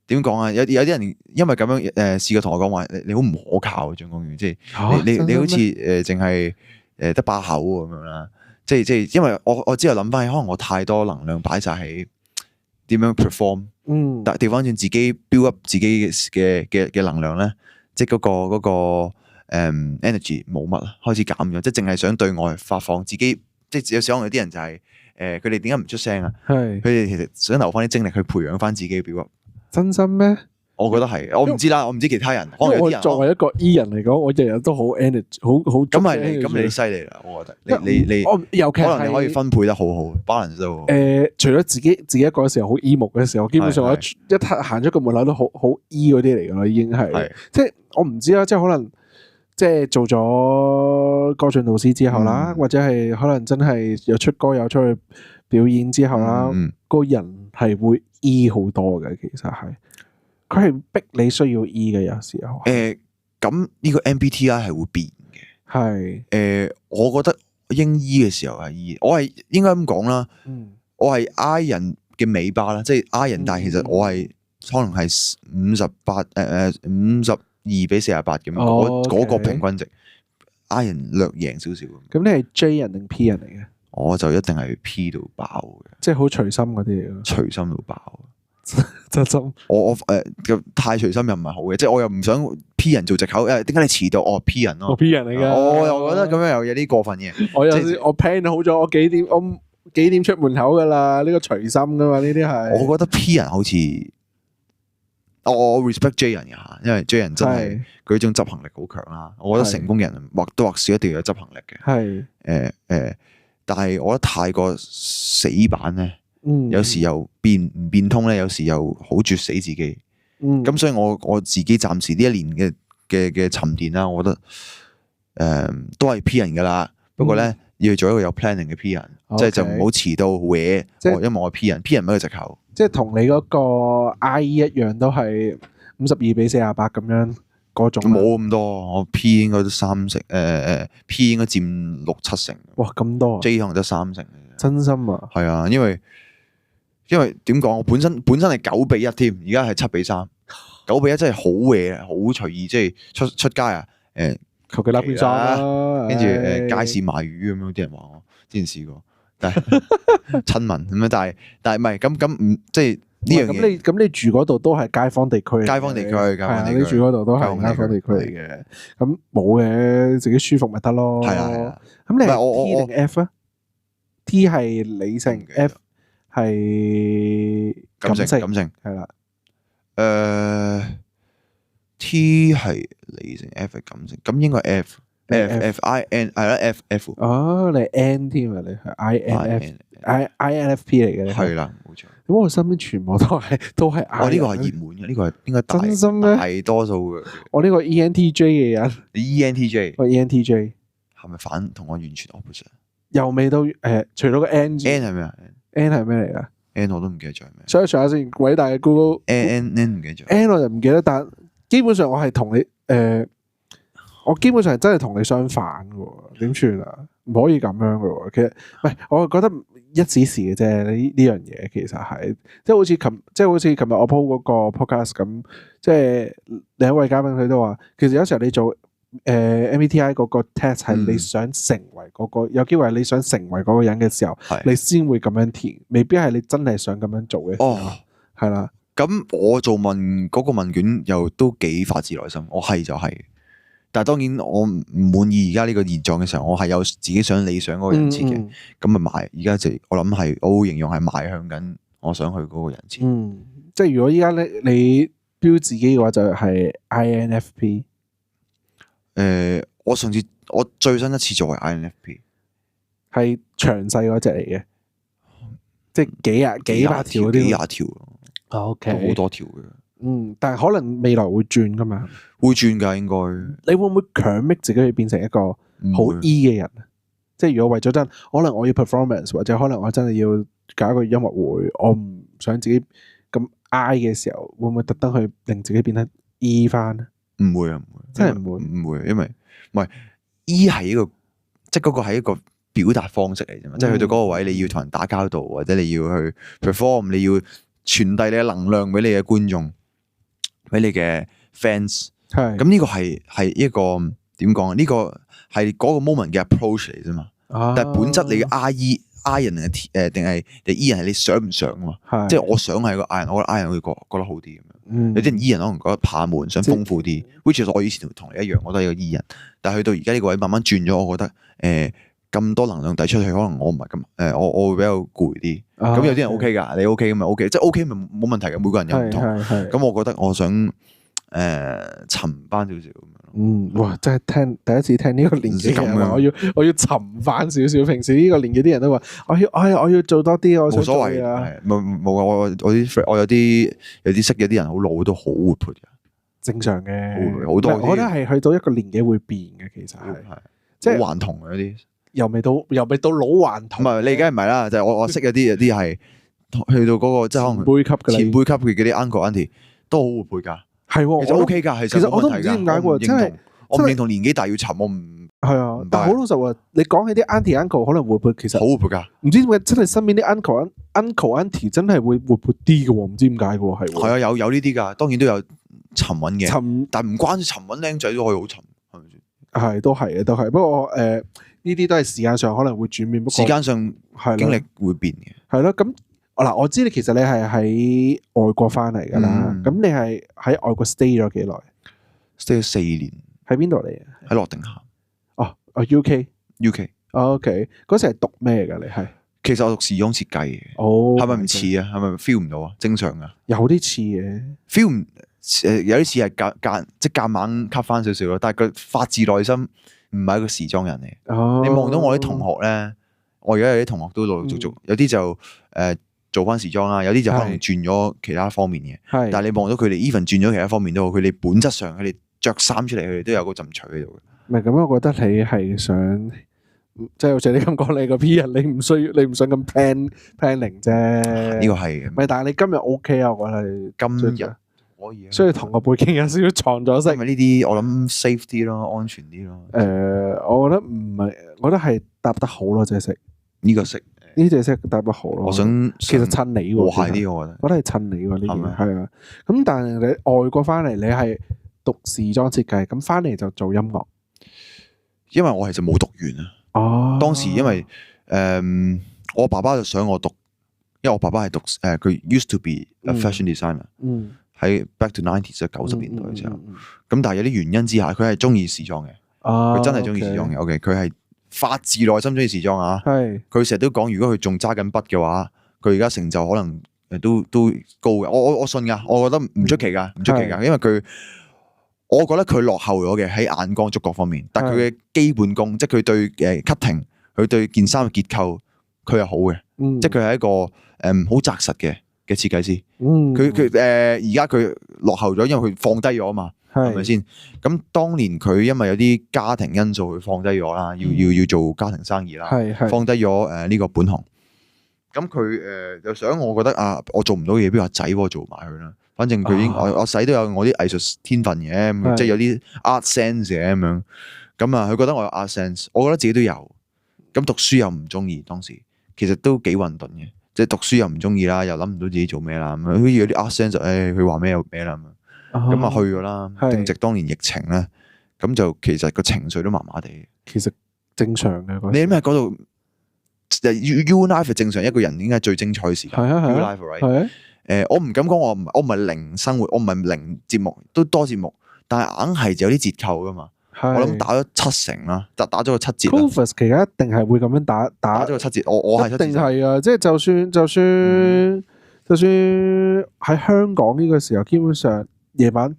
點講啊？有啲人因為咁樣試過同我講話，你好唔可靠啊，張光宇，即係你好似淨係得把口咁樣啦。即係因為我之後諗翻起，可能我太多能量擺晒喺點樣 perform，但調翻轉自己 build up 自己嘅能量咧，即係嗰個energy 冇乜啦，開始減咗，即係淨係想對外發放自己。即係有時可能有啲人就係佢哋點解唔出聲啊？佢哋其實想留翻啲精力去培養翻自己嘅 build up。真心咩？我覺得係，我唔知啦，我唔知其他人。可能有啲人作為一個 E 人嚟講，我日日都好 energy，好。咁係咁你犀利啦，我覺得。你尤其可能你可以分配得好好，balance 得好。除咗自己一個嘅時候好 emo 嘅時候，基本上我一行出個門口都好 E 嗰啲嚟噶啦，已經係。即係我唔知啦，即係可能即係做咗歌唱導師之後啦，或者係可能真係有出歌有出去表演之後啦，個人係會 E 好多嘅，其實係佢係逼你需要 E 嘅，有時候。咁呢個 MBTI 係會變嘅。係。我覺得應 E 嘅時候係 E，我係應該咁講啦。我係 I 人嘅尾巴啦，即係 I 人，但係其實我係可能係52比48咁樣，嗰個平均值 I 人略贏少少。咁你係 J 人定 P 人嚟嘅？我就一定係 P 到爆嘅，即係好隨心嗰啲嚟咯。隨心到爆，真心。我太隨心又唔係好嘅，即係我又唔想 P 人做藉口。點解你遲到？我 P 人咯，我 P 人嚟嘅。我又覺得咁樣又有啲過分嘅。我 plan 好咗，我幾點出門口噶啦？呢個隨心噶嘛？呢啲係。我覺得 P 人好似我 respect J 人嘅吓，因為 J 人真係佢呢種執行力好強啦。我覺得成功人或多或少一定要有執行力嘅。係。但係我覺得太過死板咧，有時又變唔變通咧，有時又好絕死自己。咁所以我自己暫時呢一年嘅沉澱啦，我覺得都係 P 人噶啦。不過咧要做一個有 planning 嘅 P 人，即係就唔好遲到搲。因為我係 P 人，P 人唔係一個藉口。即係同你嗰個 IE 一樣，都係52:48咁樣嗰種。冇咁多，我 P 應該都30%，P 應該佔6-7成。哇，咁多 J 可能得3成。真心啊？係啊，因為點講？我本身係9:1添，而家係7:3。9:1真係好嘢，好隨意，即係出街啊！求其揦件衫啦，跟住街市賣魚咁樣，啲人話我之前試過，但係親民咁樣，但係唔係咁唔即係呢樣嘢。咁你住嗰度都係街坊地區，街坊地區，你住嗰度都係街坊地區嚟嘅。咁冇嘅，自己舒服咪得咯。係啊。咁你係 T 定 F 啊？T 係理性，F 係感性，係啦。T 係理性 ，F 係感性，咁應該 F，I N 係啦 F。哦，你係 N 添啊，你係 INFP 嚟嘅。係啦，冇錯。咁我身邊全部都係 I。我呢個係熱門嘅，呢個係應該真心咩？大多數嘅。我呢個 ENTJ 嘅人。你 ENTJ？ 我 ENTJ 係咪同我完全 opposite？又未到除咗個 N 係咩啊 ？N 係咩嚟噶 ？N 我都唔記得咗係咩。search下先，偉大嘅 Google。N 唔記得咗。N 我就唔記得，但基本上我係同你我基本上係真係同你相反嘅，點算啊？唔可以咁樣嘅。其實唔係，我係覺得一時時嘅啫。呢樣嘢其實係即係好似琴日我 po 嗰個 podcast 咁，即係另一位嘉賓佢都話，其實有時候你做MBTI 嗰個 test 係你想成為嗰個，有機會係你想成為嗰個人嘅時候，你先會咁樣填，未必係你真係想咁樣做嘅時候。係啦。咁我做嗰個問卷又都幾發自內心，我係就係。但係當然我唔滿意而家呢個現狀嘅時候，我係有自己想理想嗰個人設嘅，咁啊而家我諗係我會形容係邁向緊我想去嗰個人設。即係如果依家你標自己嘅話，就係 INFP。我最新一次做係 INFP， 係詳細嗰隻嚟嘅，即係幾百條嗰啲。幾廿條。OK，好多條嘅。但係可能未來會轉噶嘛？會轉㗎應該。你會唔會強迫自己去變成一個好 E 嘅人？即係如果為咗可能我要 performance， 或者可能我真係要搞一個音樂會，我唔想自己咁 I 嘅時候，會唔會特登去令自己變得 E 翻咧？唔會，真係唔會，因為唔係 E 係一個，即係嗰個係一個表達方式嚟啫嘛。即係去到嗰個位，你要同人打交道，或者你要去 perform， 你要傳遞你嘅能量俾你嘅觀眾，俾你嘅 fans。係咁呢個係一個點講啊？呢個係嗰個 moment 嘅 approach 嚟啫嘛。但係本質你嘅 I 人定係 E 人係你想唔想啊嘛？即係我想係個 I 人，我覺得 I 人會覺得好啲咁樣。有啲人 E 人可能覺得怕悶，想豐富啲。which is 我以前同你一樣，我都係個 E 人。但係去到而家呢個位慢慢轉咗，我覺得咁多能量遞出去，可能我唔係咁我會比較攰啲。咁有啲人 OK 㗎，你 OK 咁咪 OK，即係 OK 咪冇問題嘅。每個人有唔同。咁我覺得我想沉翻少少咁樣。哇！真係第一次聽呢個年紀嘅人話，我要沉翻少少。平時呢個年紀啲人都話，我要做多啲，我想做嘢啊。冇啊！我啲 friend，我有啲識嘅啲人好老都好活潑嘅。正常嘅，好多。我覺得係去到一個年紀會變嘅，其實係即係老頑童嗰啲。又未到老頑童。唔係你梗係唔係啦？就係我識有啲係去到嗰個即係可能前輩級嘅嗰啲 uncle auntie 都好活潑㗎。係，其實 OK 㗎。其實我都唔知點解喎，真係我唔認同年紀大要沉，我唔係啊。但係好老實話，你講起啲 auntie uncle 可能活潑，其實好活潑㗎。唔知點解真係身邊啲 uncle auntie 真係會活潑啲嘅喎，唔知點解嘅喎，係。係啊，有呢啲㗎，當然都有沉穩嘅。但係唔關沉穩，僆仔都可以好沉，係咪先？係，都係嘅，都係。不過呢啲都係時間上可能會轉變，不過時間上經歷會變嘅。係咯，咁嗱，我知其實你係喺外國翻嚟㗎啦。咁你係喺外國 stay 咗幾耐 ？stay 咗4年。喺邊度嚟啊？喺諾定咸。哦，UK。OK，嗰時係讀咩㗎？你係？其實我讀時裝設計嘅。哦。係咪唔似啊？係咪 feel 唔到啊？正常啊？有啲似嘅。feel 唔有啲似係夾硬吸翻少少咯，但係佢發自內心。唔係一個時裝人嚟。哦，你望到我啲同學咧，我而家有啲同學都陸陸續續，有啲就做翻時裝啦，有啲就可能轉咗其他方面嘅。係，但係你望到佢哋 even 轉咗其他方面都好，佢哋本質上佢哋着衫出嚟，佢哋都有嗰陣趣喺度嘅。唔係咁，我覺得你係想即係好似你咁講，你個 P 人，你唔想咁 planning 啫。呢個係唔係，但係你今日 OK 啊，我覺得你今日可以啊。所以同個背景有少少撞咗色。因為呢啲我諗 safe 啲咯，安全啲咯。我覺得唔係，我覺得係搭得好咯，隻色。呢個色呢隻色搭得好咯。我想其實襯你喎，和諧啲，我覺得。我覺得係襯你喎呢件，係啊。咁但係你外國翻嚟，你係讀時裝設計，咁翻嚟就做音樂。因為我其實冇讀完啊。哦。當時因為我爸爸就想我讀，因為我爸爸係讀佢 used to be a fashion designer。喺 back to 90s 即係90年代嘅時候，咁但係有啲原因之下，佢係中意時裝嘅。佢真係中意時裝嘅。OK，佢係發自內心中意時裝啊。係。佢成日都講，如果佢仲揸緊筆嘅話，佢而家成就可能都高嘅。我信㗎，我覺得唔出奇㗎，唔出奇㗎，因為我覺得佢落後咗嘅喺眼光觸覺方面，但係佢嘅基本功，即係佢對cutting，佢對件衫嘅結構，佢係好嘅。即係佢係一個好紮實嘅設計師。佢而家佢落後咗，因為佢放低咗啊嘛，係咪先？咁當年佢因為有啲家庭因素，佢放低咗啦，要做家庭生意啦，放低咗呢個本行。咁佢就想，我覺得啊，我做唔到嘢，不如阿仔幫我做埋佢啦。反正佢已經我仔都有我啲藝術天分嘅，即係有啲 art sense 嘅咁樣。咁啊，佢覺得我有 art sense，我覺得自己都有。咁讀書又唔中意，當時其實都幾混沌嘅，即係讀書又唔中意啦，又諗唔到自己做咩啦。咁好似有啲 art sense，佢話咩有咩啦。咁啊去咗啦，正值當年疫情咧，咁就其實個情緒都麻麻地。其實正常嘅。你咩嗰度？U Life 係正常一個人應該係最精彩嘅時間。U Life right。我唔敢講我唔係零生活，我唔係零節目，都多節目，但係硬係有啲折扣噶嘛。我諗打咗7成啦，打咗個7折。Covid 期間一定係會咁樣打咗個7折，我係7折。一定係啊！即係就算喺香港呢個時候，基本上夜晚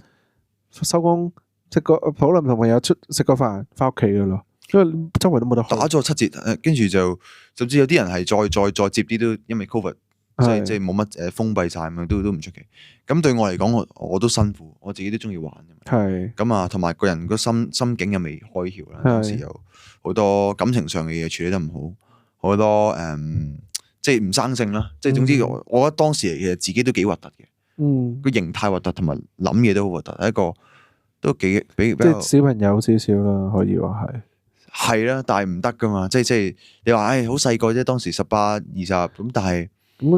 收工食個討論同朋友出食個飯，翻屋企噶咯。因為周圍都冇得去。打咗7折，跟住就甚至有啲人係再接啲都因為 Covid。即係冇乜封閉晒咁樣，都唔出奇。咁對我嚟講，我都辛苦，我自己都中意玩。係咁啊，同埋個人個心境又未開竅啦。當時有好多感情上嘅嘢處理得唔好，好多即係唔生性啦。即係總之，我覺得當時其實自己都幾核突嘅。個形態核突，同埋諗嘢都好核突，係一個都幾比較小朋友少少啦，可以話係啦，但係唔得噶嘛。即係你話好細個啫，當時18、20咁，但係。我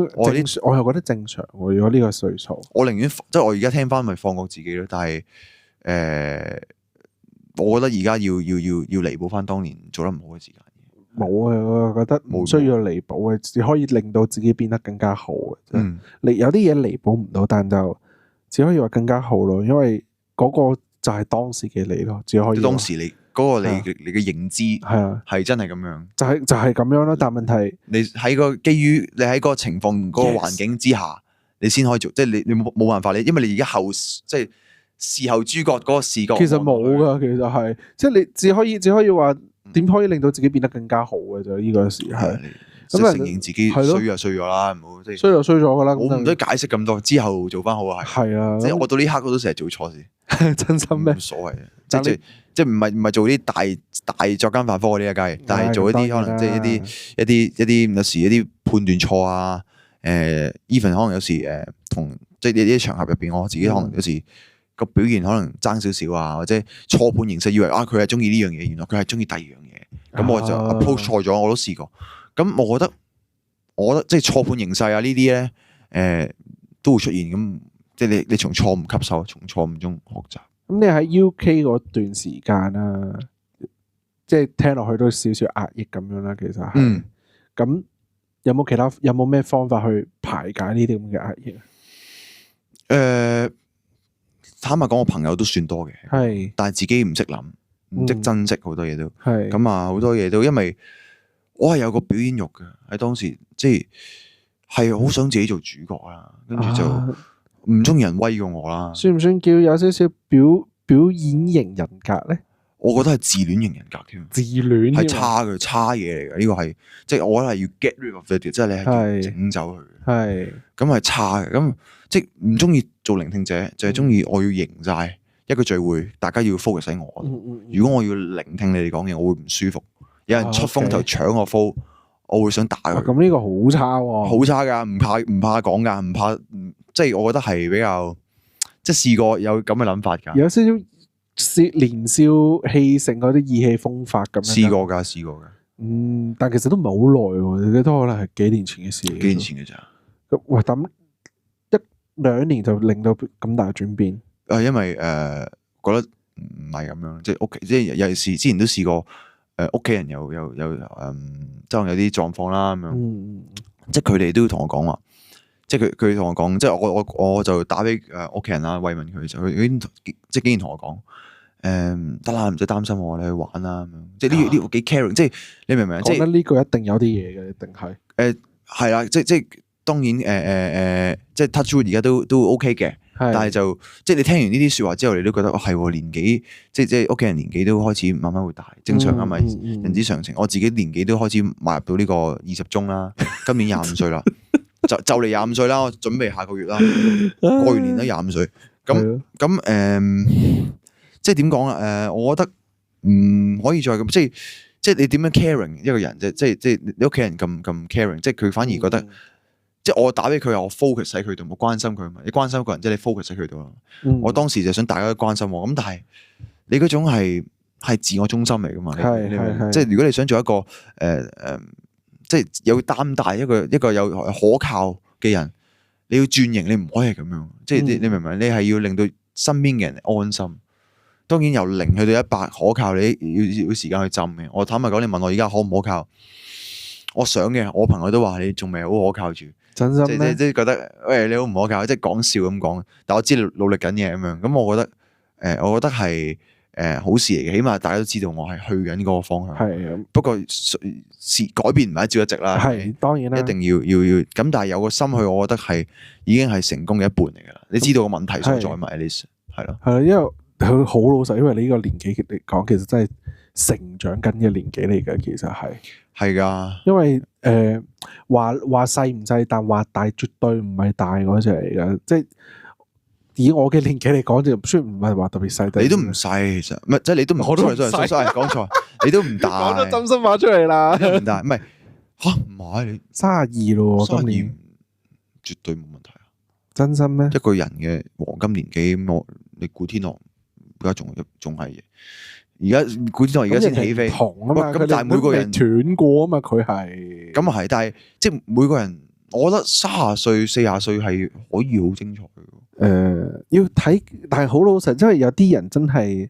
又覺得正常喎。如果呢個歲數，我寧願即係我而家聽翻咪放過自己咯。但係我覺得而家要彌補翻當年做得唔好嘅時間。冇啊，我覺得冇需要彌補嘅，只可以令到自己變得更加好嘅。你有啲嘢彌補唔到，但就只可以話更加好咯。因為嗰個就係當時嘅你咯，只可以當時你嗰個你嘅認知係真係咁樣，就係咁樣咯。但係問題你喺個基於你喺嗰個情況嗰個環境之下，你先可以做，即係你冇辦法，因為你而家即係事後諸葛嗰個視覺，其實冇噶，其實係即係你只可以話點可以令到自己變得更加好嘅就呢個時係。咁承認自己衰就衰咗啦，唔好即係衰就衰咗噶啦。我唔使解釋咁多，之後做翻好係。係啊，即係我到呢刻我都成日做錯事，真心咩？冇所謂嘅，即係唔係做啲大作奸犯科嗰啲啊，梗係，但係做一啲可能即係一啲有時一啲判斷錯啊，even 可能有時同即係呢啲場合入邊，我自己可能有時個表現可能爭少少啊，或者錯判形勢，以為佢係中意呢樣嘢，原來佢係中意第二樣嘢，咁我就 approach 錯咗，我都試過。咁我覺得即係錯判形勢啊呢啲咧，都會出現。咁即係你從錯誤吸收，從錯誤中學習。咁你喺 UK 嗰段時間啦，即係聽落去都少少壓抑咁樣啦。其實係。咁有冇咩方法去排解呢啲咁嘅壓抑啊？坦白講，我朋友都算多嘅，係，但係自己唔識諗，唔識珍惜好多嘢都係。咁啊，好多嘢都因為。我係有個表演欲嘅，喺當時即係好想自己做主角啦，跟住就唔中意人威過我啦。算唔算叫有少少表演型人格咧？我覺得係自戀型人格添，自戀係差嘢嚟嘅。呢個係即係我覺得係要 get rid of it，即係你係要整走佢。係咁係差嘅，咁即係唔中意做聆聽者，就係中意我要贏晒一個聚會，大家要 focus 喺我。如果我要聆聽你哋講嘢，我會唔舒服。有人出風頭搶我 flow，我會想打佢。咁呢個好差喎，好差㗎，唔怕講㗎，唔怕，即係我覺得係比較，即係試過有咁嘅諗法㗎。有少少年少氣盛嗰啲意氣風發咁樣。試過㗎。但其實都唔係好耐喎，都可能係幾年前嘅事。幾年前嘅咋？喂，咁1-2年就令到咁大轉變。因為覺得唔係咁樣，即係屋企，即係有陣時之前都試過，屋企人有即係有啲狀況啦咁樣，即係佢哋都同我講話，即係佢同我講，即係我就打俾屋企人啦，慰問佢就佢即係竟然同我講，得啦，唔使擔心我，你去玩啦咁樣，即係呢個幾 caring，即係你明唔明？講得呢個一定有啲嘢嘅，一定係係啦，即係當然即係 touch wood 而家都 OK 嘅。但係就即係你聽完呢啲説話之後，你都覺得係年紀，即係屋企人年紀都開始慢慢會大，正常啊，咪人之常情。我自己年紀都開始邁入到呢個20中啦，今年25歲啦，就嚟25歲啦，我準備下個月啦，過完年都25歲。咁即係點講啊？我覺得唔可以再咁，即係你點樣 caring 一個人啫？即係你屋企人咁 caring，即係佢反而覺得。即係我打俾佢，我 focus 喺佢度，冇關心佢嘛。你關心一個人，即係你 focus 喺佢度啦。我當時就想大家都關心我，咁但係你嗰種係自我中心嚟噶嘛？即係如果你想做一個即係有擔大一個有可靠嘅人，你要轉型，你唔可以係咁樣。即係你明唔明？你係要令到身邊嘅人安心。當然由0去到100可靠，你要時間去浸嘅。我坦白講，你問我而家可唔可靠？我想嘅，我朋友都話你仲未好可靠住。真心咩？即係覺得喂，你好唔可靠，即係講笑咁講。但我知你努力緊嘅咁樣，咁我覺得係好事嚟嘅，起碼大家都知道我係去緊嗰個方向。係不過改變唔係一朝一夕啦。係當然啦，一定要咁，但係有個心去，我覺得係已經係成功嘅一半嚟㗎啦。你知道個問題所在嘛？ at least 係咯。係因為佢好老實，因為你呢個年紀嚟講，其實真係成長緊嘅年紀嚟㗎，其實係㗎。因為話細唔細，但話大絕對唔係大嗰隻嚟㗎。即係以我嘅年紀嚟講，就雖然唔係話特別細，你都唔細，其實唔係即係你都唔，我都唔細，講錯，你都唔大。講咗真心話出嚟啦，唔大，唔係嚇唔係你32咯，今年絕對冇問題啊！真心咩？一個人嘅黃金年紀，你古天樂而家仲係。而家古天樂而家先起飛，咁但係每個人斷過啊嘛，佢係咁啊係，但係即係每個人，我覺得30歲、40歲係可以好精彩嘅。要睇，但係好老實，因為有啲人真係，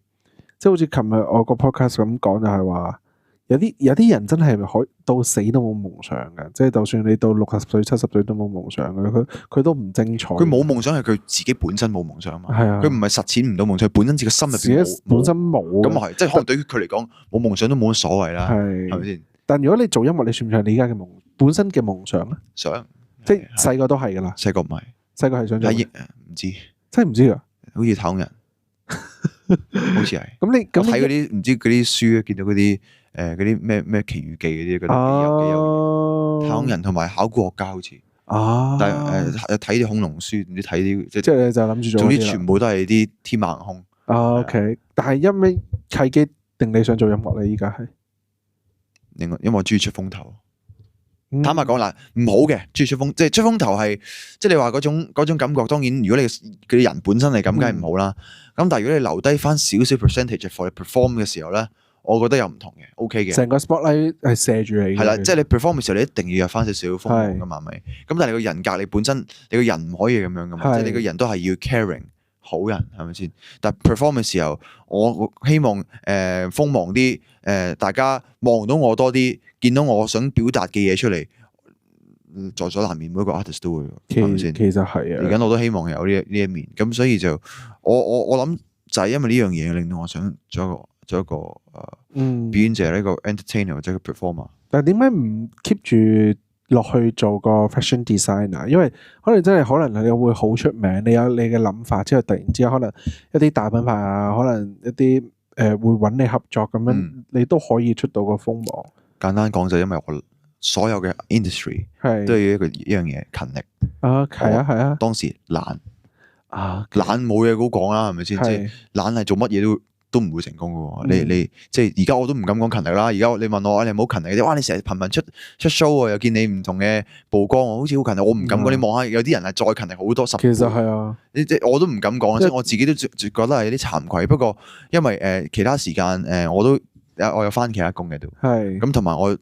即係好似琴日我個 podcast 咁講，就係話有啲人真係可到死都冇夢想嘅，即係就算你到60歲、70歲都冇夢想嘅，佢都唔精彩。佢冇夢想係佢自己本身冇夢想嘛，係啊，佢唔係實踐唔到夢想，本身自己心入邊本身冇。咁啊係，即係可能對於佢嚟講冇夢想都冇乜所謂啦，係咪先？但如果你做音樂，你算唔算係你而家嘅本身嘅夢想咧？想，即係細個都係噶啦。細個唔係，細個係想做。唔知，真係唔知啊！好似太空人，好似係。咁你睇嗰啲唔知嗰啲書，見到嗰啲。嗰啲咩奇遇記嗰啲，嗰啲有太空人同埋考古學家好似，但係睇啲恐龍書，唔知睇啲即係就諗住做，總之全部都係啲天馬行空。OK，但係因為契機定你想做音樂咧？依家係，因為我中意出風頭。坦白講嗱，唔好嘅，中意出風，即係出風頭係，即係你話嗰種感覺。當然，如果你嗰啲人本身係咁，梗係唔好啦。咁但係如果你留低翻少少 percentage for 你 perform 嘅時候咧。我覺得有唔同嘅 ，OK 嘅。成個 spotlight 係射住你嘅。係啦，即係你 perform 嘅時候，你一定要有翻少少風芒噶嘛，咪？咁但係你個人格，你本身你個人唔可以咁樣噶嘛，即係你個人都係要 caring 好人，係咪先？但係 perform 嘅時候，我希望鋒芒啲，大家望到我多啲，見到我想表達嘅嘢出嚟，在所難免，每一個 artist 都會，係咪先？其實係啊。而家我都希望有呢一面，咁所以就我諗就係因為呢樣嘢令到我想做一個表演者，呢個 entertainer 或者個 performer。但係點解唔 keep 住落去做個 fashion designer？因為可能真係可能你會好出名，你有你嘅諗法之後，突然之間可能一啲大品牌啊，可能一啲會揾你合作咁樣，你都可以出到個鋒芒。簡單講就因為我所有嘅 industry 都係一樣嘢，勤力。係啊。當時懶。懶冇嘢好講啦，係咪先？即係懶係做乜嘢都都唔會成功嘅喎。你即係而家我都唔敢講勤力啦。而家你問我，你係咪好勤力嘅？哇！你成日頻頻出 show 喎，又見你唔同嘅曝光，好似好勤力。我唔敢講。你望下有啲人係再勤力好多10倍。其實係啊，即我都唔敢講，即係我自己都覺得係有啲慚愧。不過因為其他時間我有翻其他工嘅都係咁，同埋我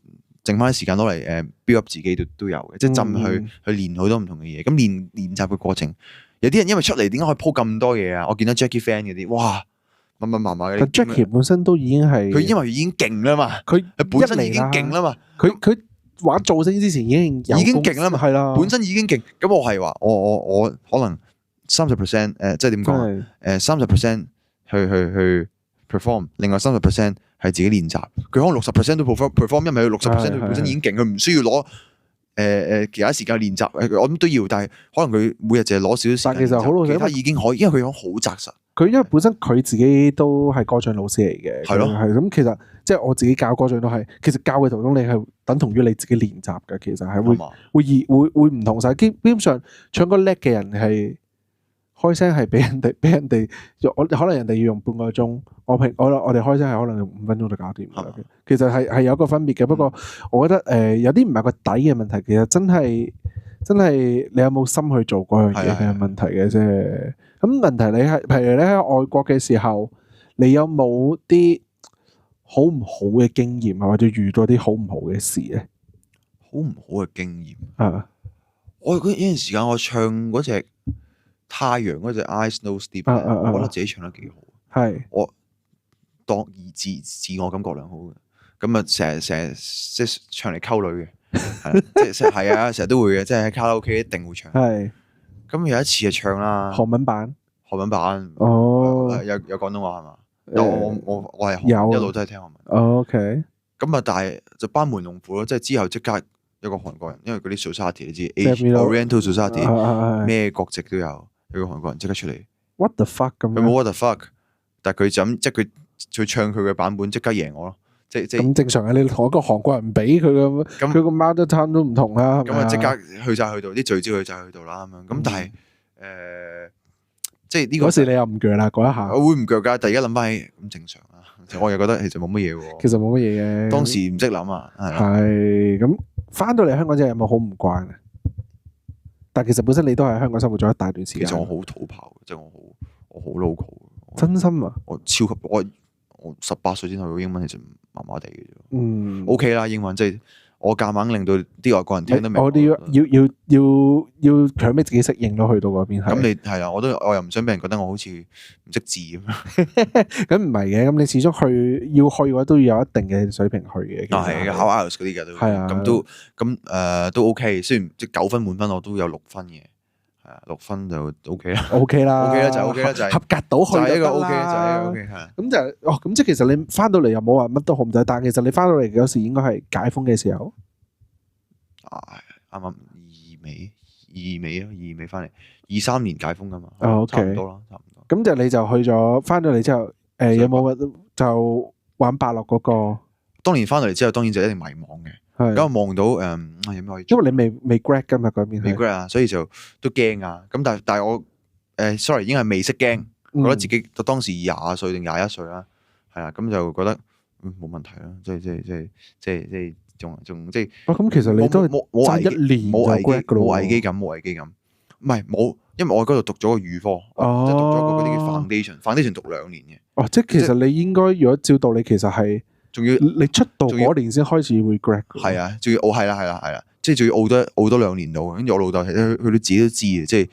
剩翻啲時間攞嚟build up 自己都有嘅，即係浸去練好多唔同嘅嘢。咁練習嘅過程，有啲人因為出嚟點解可以 po 咁多嘢啊？我見到 Jackie Fan 嗰啲，哇！密密麻麻嘅。但 Jackie 本身都已經係佢因為已經勁啦嘛，佢本身已經勁啦嘛，佢玩造星之前已經勁啦嘛，係啦，本身已經勁。咁我係話我可能30%即係點講30%去 perform， 另外30%係自己練習。佢可能60%都 perform， 因為佢60%佢本身已經勁，佢唔需要攞其他時間練習。我諗都要，但係可能佢每日淨係攞少少時間練習。但其實好老實，其他已經可以，因為佢講好紮實。佢因為本身佢自己都係歌唱老師嚟嘅，係咯，係咁。其實即係我自己教歌唱都係，其實教嘅途中你係等同於你自己練習嘅，其實係會唔同晒。基本上唱歌叻嘅人係開聲係俾人哋，可能人哋要用半個鐘，我哋開聲係可能用5分鐘就搞掂。其實係有一個分別嘅。不過我覺得有啲唔係個底嘅問題，其實真係你有冇心去做嗰樣嘢嘅問題嘅啫。咁問題你係，譬如你喺外國嘅時候，你有冇啲好唔好嘅經驗啊，或者遇到啲好唔好嘅事咧？好唔好嘅經驗啊！我嗰段時間我唱嗰隻太陽嗰隻 I Snow Sleep， 我覺得自己唱得幾好。係我當自我感覺良好嘅，咁啊成日即係唱嚟溝女嘅，即係啊，成日都會嘅，即係喺卡拉 OK 一定會唱。係。咁有一次就唱啦，韓文版哦，有廣東話係嘛？我係一路都係聽韓文。OK，咁啊，但係就班門弄斧咯，即係之後即刻有個韓國人，因為嗰啲 society 你知 Oriental society 咩國籍都有個韓國人即刻出嚟。What the fuck 咁？佢冇 What the fuck， 但係佢就咁即係佢唱佢嘅版本即刻贏我咯。即咁正常嘅，你同一個韓國人比佢咁，佢個 mother tongue 都唔同啦。咁啊，即刻去晒去到啲聚焦去晒去到啦咁樣。咁但係即係呢個嗰時你又唔鋸啦嗰一下，我會唔鋸㗎。但係而家諗翻起咁正常啦，我又覺得其實冇乜嘢喎。其實冇乜嘢嘅，當時唔識諗啊。係咁翻到嚟香港之後有冇好唔慣啊？但係其實本身你都係香港生活咗一大段時間。其實我好土炮，即係我好 local。真心啊！我超級我18歲先學到英文，其實麻麻地嘅啫。OK 啦，英文即係我夾硬令到啲外國人聽得明。我哋要強迫自己適應咯，去到嗰邊。咁你係啊，我又唔想俾人覺得我好似唔識字咁樣。咁唔係嘅，咁你始終要去嘅話，都要有一定嘅水平去嘅。係考 IELTS 嗰啲嘅都係啊，咁都 OK。雖然即係9分滿分，我都有6分嘅。6分就 OK 啦，OK 啦，OK 啦就 OK 啦，就係合格到去就係一個 OK，就係一個 OK 係。咁就咁即係其實你翻到嚟又冇話乜都控制，但係其實你翻到嚟嗰時應該係解封嘅時候。啱啱二尾翻嚟，23年解封噶嘛。OK，差唔多啦，差唔多。咁就你就去咗翻到嚟之後，有冇就玩伯樂嗰個？當年翻到嚟之後，當然就一定迷茫嘅。咁我望到有咩可以做？因為你未 grad 㗎嘛嗰邊，未 grad 啊，所以就都驚啊。咁但係我sorry 已經係未識驚，覺得自己當時20歲定21歲啦，係啊，咁就覺得冇問題啦。即係仲即係。咁其實你都冇1年冇危機感，冇危機感。唔係冇，因為我喺嗰度讀咗個預科，即係讀咗個嗰啲叫 foundation 讀2年嘅。哦，即係其實你應該如果照道理其實係。仲要你出道嗰年先開始會 grad，係啊，仲要係啦，即係仲要熬多2年到，跟住我老豆佢哋自己都知嘅，即係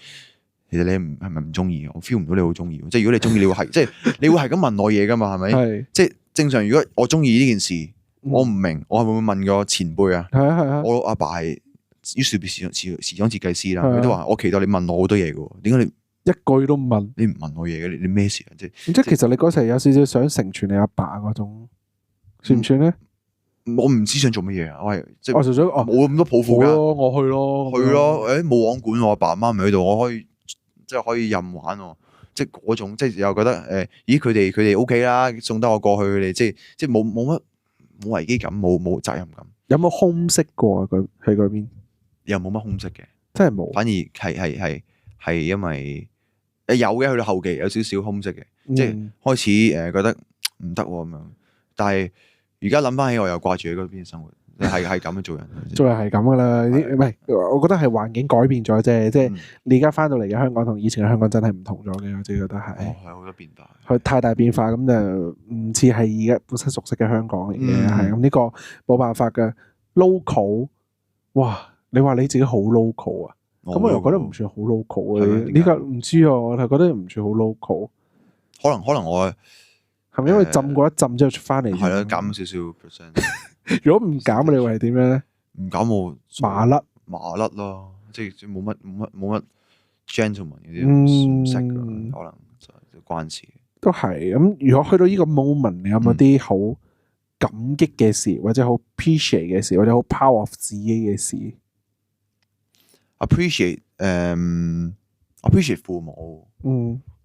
其實你係咪唔中意？我 feel 唔到你好中意，即係如果你中意，你會係即係你會係咁問我嘢噶嘛？係咪？係即係正常。如果我中意呢件事，我唔明，我係會問個前輩啊？係啊，我阿爸係於是時裝設計師啦，佢都話我期待你問我好多嘢嘅，點解你一句都唔問？你唔問我嘢嘅，你咩事啊？即係其實你嗰時有少少想成全你阿爸嗰種。算唔算咧？我唔知想做乜嘢啊！我係即係我就想冇咁多抱負㗎。我去咯，冇網管，我阿爸阿媽咪喺度，我可以即係可以任玩喎。即係嗰種，即係又覺得咦佢哋 OK 啦，送得我過去，佢哋即係冇危機感，冇責任感。有冇空隙過啊？佢喺嗰邊又冇乜空隙嘅，真係冇。反而係因為有嘅，去到後期有少少空隙嘅，即係開始覺得唔得咁樣。但係而家諗翻起，我又掛住喺嗰邊生活，係咁樣做人。做人係咁噶啦，唔係我覺得係環境改變咗啫，即係你而家翻到嚟嘅香港同以前嘅香港真係唔同咗嘅，我自己覺得係。係好多變化。佢太大變化，咁就唔似係而家本身熟悉嘅香港嚟嘅，係咁呢個冇辦法嘅。local， 哇！你話你自己好 local 啊？咁我又覺得唔算好 local 啊。呢個唔知啊，我係覺得唔算好 local。可能我係咪因為浸過一浸之後出翻嚟？係咯，減少少 percent。如果唔減，你會係點樣咧？唔減我麻甩咯，即係冇乜 gentleman 嗰啲唔識㗎，可能就關事。都係咁。如果去到呢個 moment，你有冇啲好感激嘅事，或者好 appreciate 嘅事，或者好 proud of 自己嘅事 ？appreciate 父母。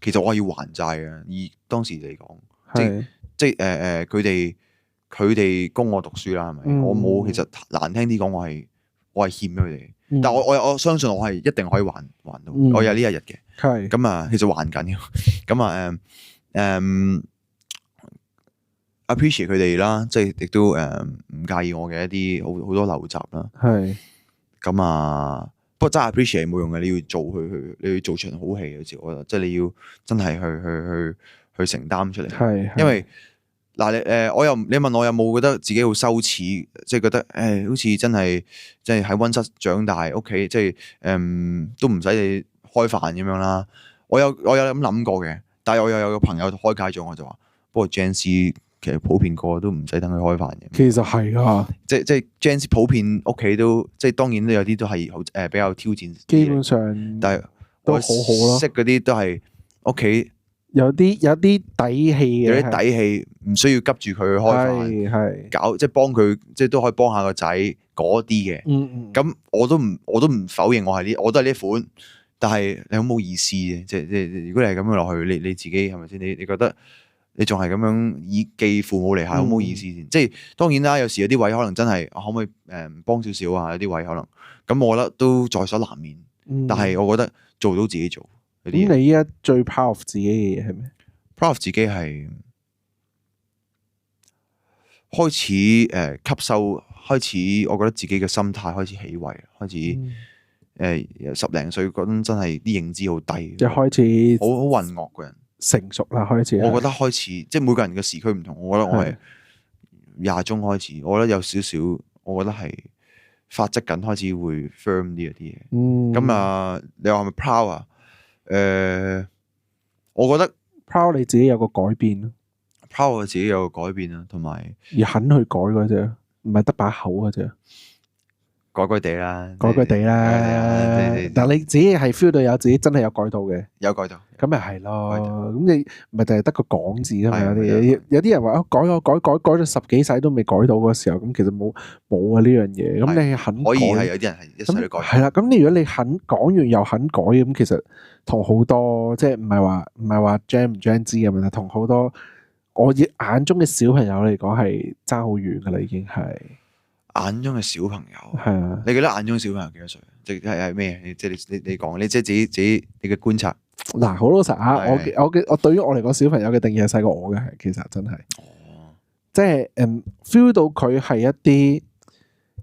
其實我係要還債嘅，以當時嚟講，即係佢哋供我讀書啦，係咪？我冇，其實難聽啲講，我係欠咗佢哋。但我相信我係一定可以還到，我有呢一日嘅。係咁啊，其實還緊嘅。咁啊appreciate 佢哋啦，即係亦都唔介意我嘅一啲好多陋習啦。係咁啊，不過真係 appreciate 冇用嘅，你要做你要做場好戲嘅時候，我覺得即係你要真係去承擔出嚟。係因為嗱你問我有冇覺得自己好羞恥，即係覺得好似真係喺溫室長大，屋企即係都唔使你開飯咁樣啦。我有咁諗過嘅，但係我又有個朋友開解咗我，就話不過 Gen Z 其實普遍個都唔使等佢開飯嘅。其實係啊，即係 Gen Z 普遍屋企都即係當然都有啲都係比較挑戰。基本上，但係都好好咯。識嗰啲都係屋企有啲底氣嘅，有啲底氣，唔需要急住佢去開飯，係搞即係幫佢，即係都可以幫下個仔嗰啲嘅。咁我都唔否認我都係呢款，但係你好冇意思嘅，即係如果你係咁樣落去，你自己係咪先？你覺得你仲係咁樣以寄父母嚟下，好冇意思先。即係當然啦，有時有啲位可能真係可唔可以幫少少啊？有啲位可能咁，我覺得都在所難免。但係我覺得做到自己做。咁你依家最 proud of 自己嘅嘢係咩 ？proud of 自己係開始吸收，開始我覺得自己嘅心態開始起位，開始10零歲嗰陣真係啲認知好低，即係開始好混噩嘅人，成熟啦開始。我覺得開始即係每個人嘅時區唔同，我覺得我係20中開始，我覺得有少少，我覺得係發跡緊，開始會 firm 啲嗰啲嘢。咁啊，你話係咪 proud 啊？我覺得 proud 你自己有個改變咯 ，proud 我自己有個改變啦，同埋而肯去改嗰隻，唔係得把口嗰隻，改地啦，改地啦。但你自己係 feel 到有自己真係有改到嘅，有改到，咁咪係咯。咁你咪就係得個講字啊嘛。有啲人話改咗10幾世都未改到嗰時候，咁其實冇啊呢樣嘢。咁你肯可以係有啲人係一世都改。係啦，咁你如果你肯講完又肯改，咁其實同好多即係唔係話 Gen 唔 Gen Z 嘅問題，同好多我眼中嘅小朋友嚟講係爭好遠噶啦，已經係。眼中嘅小朋友係啊，你覺得眼中嘅小朋友幾多歲？即係咩？即係你講，你即係自己你嘅觀察。嗱，好老實啊，我對於我嚟講，小朋友嘅定義係細過我嘅，其實真係。哦，即係feel 到佢係一啲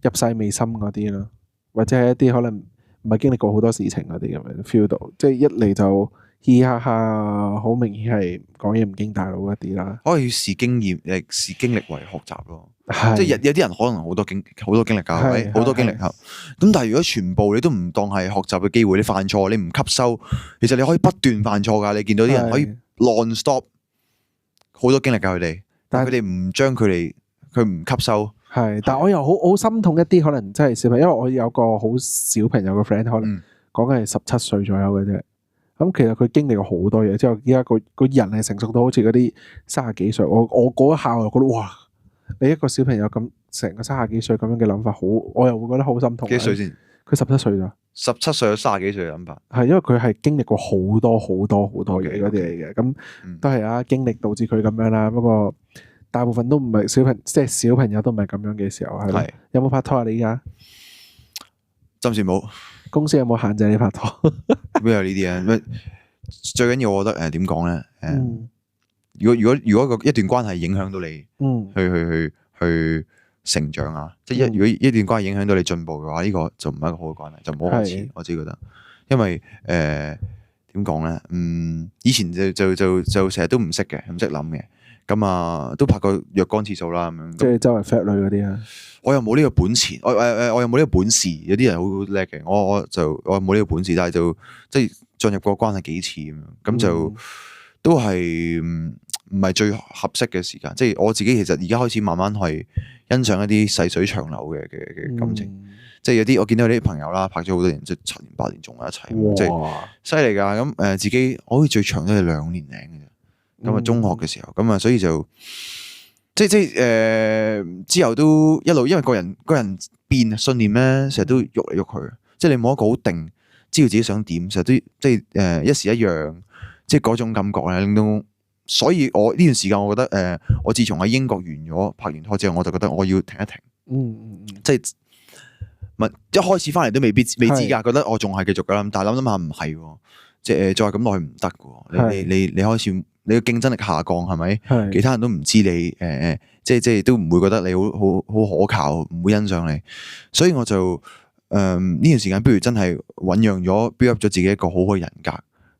入世未深嗰啲咯，或者係一啲可能唔係經歷過好多事情嗰啲咁樣 feel 到，即係一嚟就嘻嘻哈哈，好明顯係講嘢唔經大腦一啲啦。可以視經驗視經歷為學習咯。即係有啲人可能好多經歷㗎，係咪？好多經歷㗎。咁但係如果全部你都唔當係學習嘅機會，你犯錯你唔吸收，其實你可以不斷犯錯㗎。你見到啲人可以 non stop 好多經歷㗎佢哋，但係佢哋唔將佢唔吸收。係，但係我又好心痛一啲，可能真係小朋友，因為我有個好小朋友嘅 friend，可能講緊係17歲左右嘅啫。咁其實佢經歷過好多嘢，之後依家個人係成熟到好似嗰啲30幾歲。我嗰一下我就覺得哇！你一個小朋友咁成個30幾歲咁樣嘅諗法，我又會覺得好心痛。幾歲先？佢17歲咋？17歲有30幾歲嘅諗法。係因為佢係經歷過好多嘢嗰啲嚟嘅，咁都係啊經歷導致佢咁樣啦。不過大部分都唔係即係小朋友都唔係咁樣嘅時候係。係有冇拍拖啊？你而家暫時冇。公司有冇限制你拍拖？邊有呢啲啊？最緊要我覺得點講咧？如果一段關係影響到你，去成長啊，即係如果一段關係影響到你進步嘅話，呢個就唔係一個好嘅關係，就唔好開始。我自己覺得，因為點講咧？以前就成日都唔識嘅，唔識諗嘅。咁啊，都拍過若干次數啦，咁樣。即係周圍 fat 女嗰啲啊！我又冇呢個本錢，我又冇呢個本事。有啲人好叻嘅，我又冇呢個本事，但係就即係進入過關係幾次咁樣，咁就都係唔係最合適嘅時間。即係我自己其實而家開始慢慢去欣賞一啲細水長流嘅感情。即係有啲我見到有啲朋友啦，拍咗好多年，即係7年8年仲喺一齊，即係犀利㗎。咁自己我好似最長都係2年零嘅啫。咁啊，中學嘅時候，咁啊，所以就即之後都一路，因為個人變信念咧，成日都喐嚟喐去，即係你冇一個好定，知道自己想點，成日都即係一時一樣，即係嗰種感覺咧，令到，所以我呢段時間，我覺得我自從喺英國完咗拍完拖之後，我就覺得我要停一停，即係一開始翻嚟都未知㗎，覺得我仲係繼續㗎啦，但係諗下唔係，即係再咁落去唔得㗎，你開始。你嘅競爭力下降係咪？其他人都唔知你即係都唔會覺得你好可靠，唔會欣賞你。所以我就呢段時間，不如真係醖釀咗 build up 咗自己一個好好嘅人格，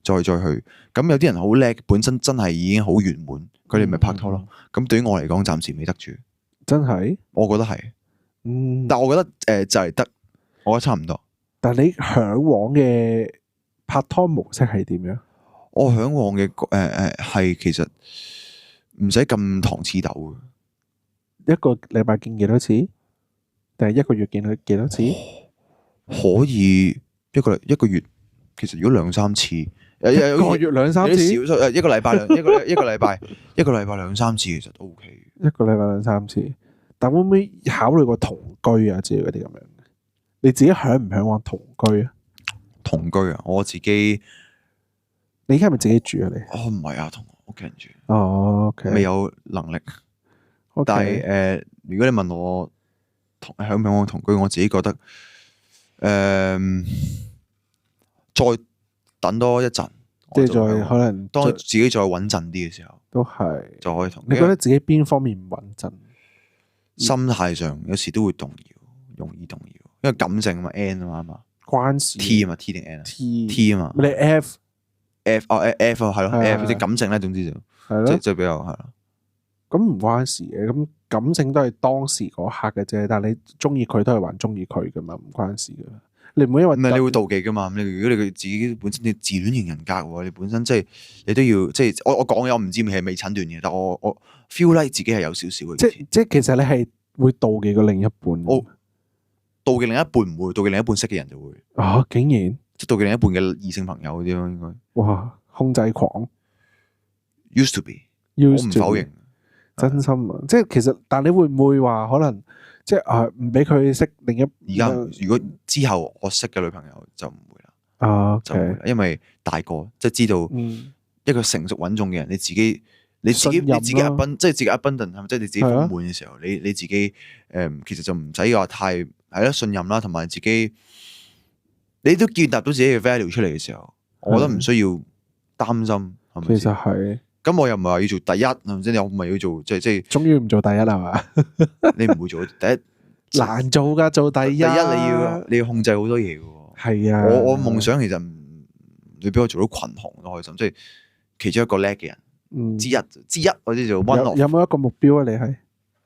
再去。咁有啲人好叻，本身真係已經好圓滿，佢哋咪拍拖咯。咁對於我嚟講，暫時未得住。真係？我覺得係。但我覺得就係得，我覺得差唔多。但係你嚮往嘅拍拖模式係點樣？我嚮往嘅係其實唔使咁糖黐豆嘅，一個禮拜見幾多次？定係一個月見佢幾多次？可以一個月，其實如果2-3次，一個月2-3次，一個禮拜一個禮拜2-3次，其實都 OK。一個禮拜2-3次，但會唔會考慮過同居啊之類嗰啲咁樣？你自己嚮唔嚮往同居啊？同居啊，我自己。你而家係咪自己住啊？你唔係啊，同屋企人住。OK。未有能力。但係如果你問我嚮唔嚮往同居，我自己覺得再等多一陣，即係再可能當自己再穩陣啲嘅時候，都係就可以同。你覺得自己邊方面唔穩陣？心態上有時都會動搖，容易動搖，因為感性啊嘛 ，N 啊嘛，關事 T 啊嘛 ，T 定 N 啊 ？T 啊嘛。你 F 係咯 ，F 即係感性咧，總之就係咯，即係比較係咯。咁唔關事嘅，咁感性都係當時嗰刻嘅啫。但係你中意佢都係還中意佢噶嘛，唔關事噶。你唔會因為唔係你會妒忌噶嘛？如果你自己本身你自戀型人格喎，你本身即係你都要即係我講嘅，我唔知係未診斷嘅，但我 feel like 自己係有少少嘅。即係其實你係會妒忌個另一半。妒忌另一半唔會，妒忌另一半識嘅人就會。竟然即係妒忌另一半嘅異性朋友嗰啲咯，應該。哇！控制狂 ，used to be， 我唔否認，真心啊！即係其實，但你會唔會話可能即係唔俾佢識另一？而家如果之後我識嘅女朋友就唔會啦，就唔會啦，因為大個即係知道一個成熟穩重嘅人，你自己即係自己abundant 係咪？即係你自己豐滿嘅時候，你自己其實就唔使話太係咯信任啦，同埋自己你都建立到自己嘅 value 出嚟嘅時候，我覺得唔需要擔心，係咪？其實係，咁我又唔係話要做第一，係咪先？我唔係要做即係，終於唔做第一係嘛？你唔會做第一，難做噶，做第一。你要控制好多嘢嘅。係啊，我夢想其實你俾我做到群雄都開心，即係其中一個叻嘅人之一，或者做 one of。有冇一個目標啊？你係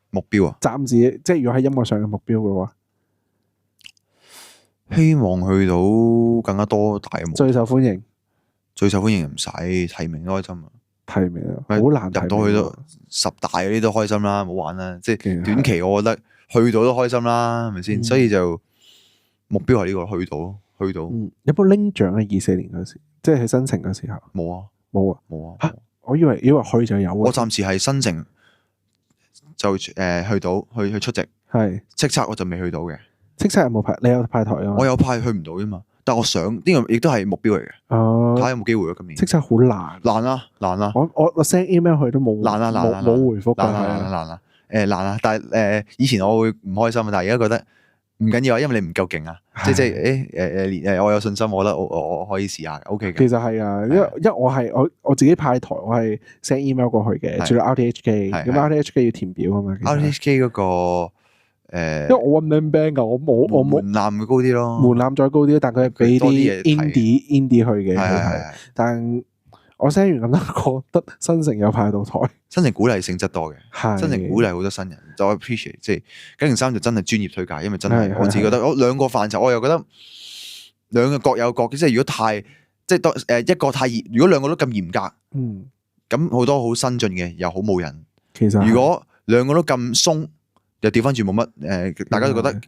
目標啊？暫時即係如果喺音樂上嘅目標嘅話，希望去到更加多大嘅目標。最受歡迎。最受歡迎唔使提名都開心啊！提名好難入到去到10大嗰啲都開心啦，唔好玩啦！即係短期我覺得去到都開心啦，係咪先？所以就目標係呢個去到。有冇拎獎喺24年嗰時，即係去申請嗰時候？冇啊！我以為去就有。我暫時係申請就去到去出席，係叱咤我就未去到嘅。叱咤有冇派？你有派台啊？我有派去唔到啫嘛。但我想呢個亦都係目標嚟嘅，睇下有冇機會咯。今年叱咤好難啊！我 send email 去都冇冇回覆㗎，難啊！但係以前我會唔開心，但係而家覺得唔緊要啊，因為你唔夠勁啊，即係我有信心，我覺得我可以試下 ，OK 嘅。其實係啊，因為我自己派台，我係 send email 過去嘅，除咗 RTHK，咁 RTHK 要填表啊嘛。RTHK 嗰個因為我 one man band 㗎，我冇門檻會高啲咯，門檻再高啲，但佢係俾啲 indie 去嘅，係，但我 send 完咁多，覺得新城有派到台，新城鼓勵性質多嘅，新城鼓勵好多新人，就 appreciate 即係9件衫就真係專業推介，因為真係我自己覺得，我兩個範疇我又覺得兩個各有各，即係如果太即係一個太嚴，如果兩個都咁嚴格，咁好多好新進嘅又好冇癮。其實如果兩個都咁鬆，又調翻轉冇乜大家都覺得。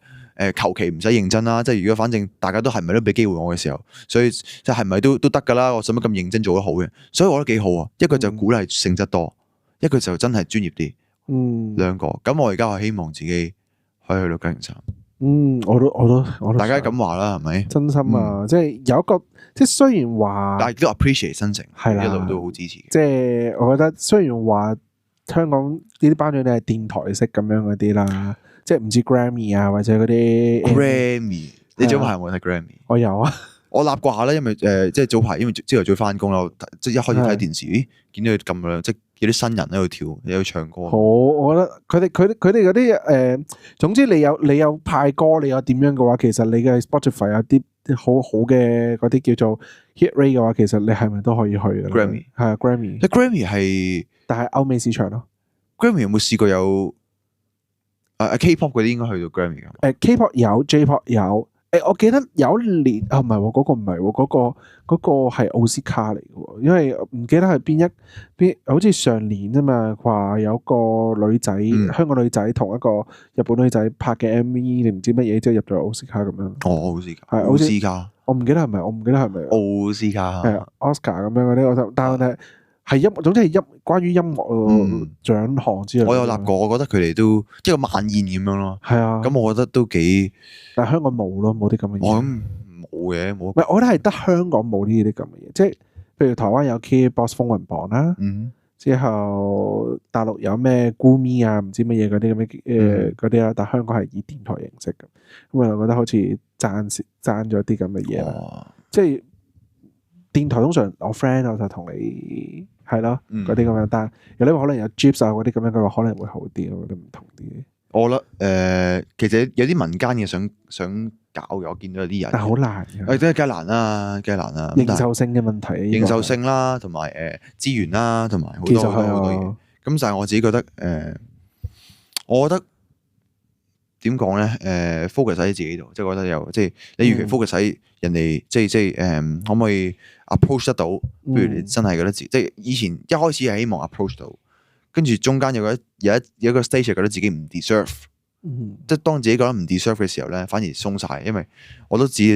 求其唔使認真啦，即係如果反正大家都係咪都俾機會我嘅時候，所以即係咪都得㗎啦？我使乜咁認真做得好嘅？所以我覺得幾好啊！一個就鼓勵性質多，一個就真係專業啲。兩個咁，我而家係希望自己可以去到9件衫。我都大家咁話啦，係咪？真心啊！即係有一個，即係雖然話，但係都 appreciate 新城，係啦，一路都好支持。即係我覺得雖然話香港呢啲頒獎禮係電台式咁樣嗰啲啦。即係唔知 Grammy 啊，或者嗰啲 Grammy，你早排有冇睇 Grammy？我有啊，我立過下啦，因為即係早排，因為朝頭早翻工啦，即係一開始睇電視，咦，見到佢咁樣，即係有啲新人喺度跳，有唱歌。好，我覺得佢哋嗰啲總之你有派歌，你有點樣嘅話，其實你嘅 Spotify 有啲好好嘅嗰啲叫做 hit rate 嘅話，其實你係咪都可以去嘅 Grammy？ 係啊 Grammy。Grammy 係，但係歐美市場咯。Grammy 有冇試過有？K-pop 嗰啲應該去到 Grammy 㗎。K-pop 有 J-pop 有。我記得有一年唔係喎，嗰個唔係喎，嗰個係奧斯卡嚟嘅喎，因為唔記得係邊，好似上年啫嘛，話有個女仔，香港女仔同一個日本女仔拍嘅 MV，你唔知乜嘢，之後入咗奧斯卡咁樣。奧斯卡係奧斯卡，我唔記得係咪？奧斯卡係 Oscar 咁樣嗰啲，但係總之係關於音樂嘅獎項之類。我有立過，我覺得佢哋都一個晚宴咁樣咯。係啊，咁我覺得都幾，但係香港冇咯，冇啲咁嘅嘢。我諗冇嘅，冇。唔係，我覺得係得香港冇呢啲咁嘅嘢，即係譬如台灣有 KBox 風雲榜啦，之後大陸有咩 Gumi 啊，唔知乜嘢嗰啲咁嘅嗰啲啦，但係香港係以電台形式嘅，咁我就覺得好似爭咗啲咁嘅嘢啦，即係電台通常我 friend 我就同你。係咯，嗰啲咁樣，但係有啲可能有 Jeeps 啊嗰啲咁樣嘅話，可能會好啲，我覺得唔同啲。我覺得其實有啲民間嘅想搞嘅，我見到有啲人，但係好難嘅。梗係難啦，認受性嘅問題，認受性啦，同埋資源啦，同埋好多嘢。咁但係我自己覺得我覺得點講咧？focus 喺自己度，即係覺得有即係你預期 focus 喺人哋，即係可唔可以 approach 得到？譬如你真係覺得即係以前一開始係希望 approach 到，跟住中間有一個 stage 覺得自己唔 deserve，即係當自己覺得唔 deserve 嘅時候咧，反而鬆晒，因為我都覺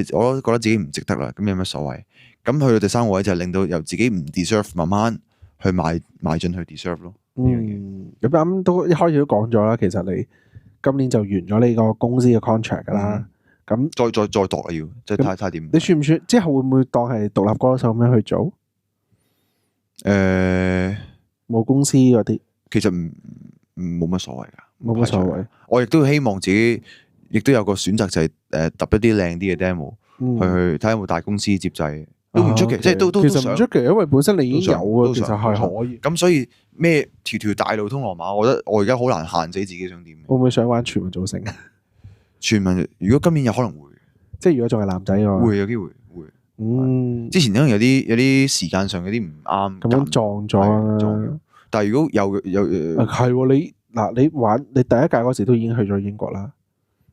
得自己唔值得啦。咁有乜所謂？咁去到第三個位就係令到由自己唔 deserve 慢慢去邁進去 deserve 咯。咁啱都一開始都講咗啦，其實你今年就完咗你個公司嘅 contract 噶啦。咁再度啊，要即係睇下點。你算唔算之後會唔會當係獨立歌手咁樣去做？冇公司嗰啲，其實冇乜所謂噶，冇乜所謂。我亦都希望自己亦都有個選擇，就係揼一啲靚啲嘅 demo 去睇下有冇大公司接濟，都唔出奇，即係都其實唔出奇，因為本身你已經有啊，其實係可以。咁所以咩條大路通羅馬，我覺得我而家好難限制自己想點。會唔會想玩全民造星？全民如果今年有可能會，即係如果仲係男仔嘅話，會有機會會。之前可能有啲時間上有啲唔啱，咁樣撞咗。但係如果有係你玩你第一屆嗰時都已經去咗英國啦。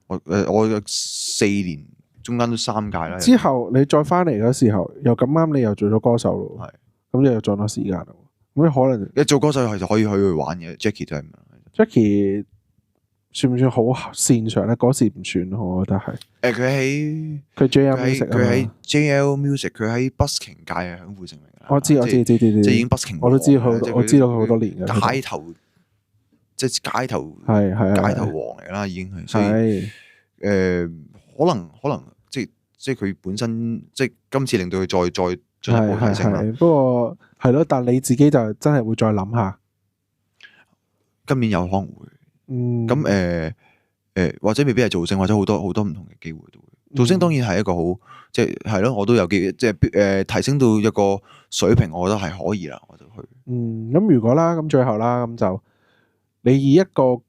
我4年中間都3屆啦。之後你再翻嚟嗰時候，又咁啱你又做咗歌手咯。係，咁你又撞咗時間咯。咁可能你做歌手係就可以去玩嘅。Jackie 都係咁樣。Jackie 算唔算好擅長咧？嗰時唔算咯，我覺得係。佢 JL Music，佢喺 JL Music， 佢喺 busking 界係享負盛名。我知，即係已經 busking。我都知我知道佢好多年嘅。街頭街頭王嚟啦，已經係。所以可能即係佢本身即係今次令到佢再進一步提升啦。不過係咯，但你自己就真係會再諗下。今年有可能會。咁或者未必係造星，或者好多唔同嘅機會都會。造星當然係一個好，即係咯，我都有機，即係提升到一個水平，我覺得係可以啦，我就去。咁如果啦，咁最後啦，咁就你以一個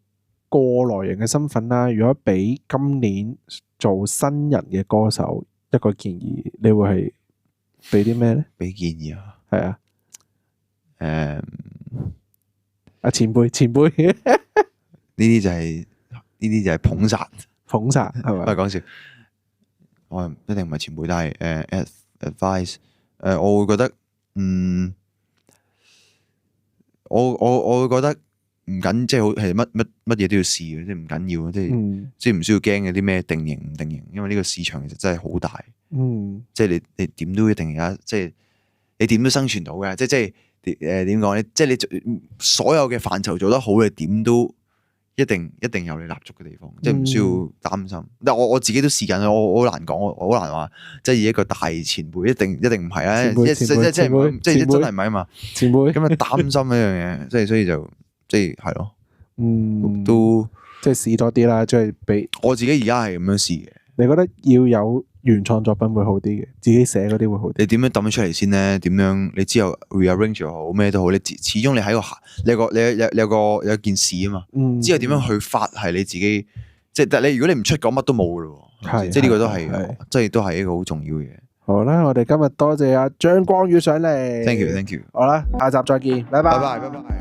過來人嘅身份啦，如果俾今年做新人嘅歌手一個建議，你會係俾啲咩咧？俾建議啊？係啊，前輩，呢啲就係捧殺係咪？唔係講笑，我一定唔係前輩，但係advice，我會覺得，我會覺得唔緊，即係好係乜嘢都要試嘅，即係唔緊要，即係唔需要驚嗰啲咩定型唔定型，因為呢個市場其實真係好大，即係你點都一定有，即係你點都生存到嘅，即係點講咧？即係你所有嘅範疇做得好，你點都一定有你立足嘅地方，即係唔需要擔心。但係我自己都試緊，我好難講，我好難話，即係以一個大前輩一定唔係啦，即係真係唔係啊嘛。前輩咁啊，擔心一樣嘢，即係所以就即係係咯，都即係試多啲啦，即係俾我自己而家係咁樣試嘅。你覺得要有原創作品會好啲嘅，自己寫嗰啲會好啲。你點樣抌咗出嚟先咧？點樣你之後 rearrange 又好咩都好，你始終你喺個你有件事啊嘛。之後點樣去發係你自己，即係但係你如果你唔出講乜都冇噶咯。即係呢個都係，即係都係一個好重要嘅嘢。好啦，我哋今日多謝阿張光宇上嚟。Thank you。好啦，下集再見，拜拜。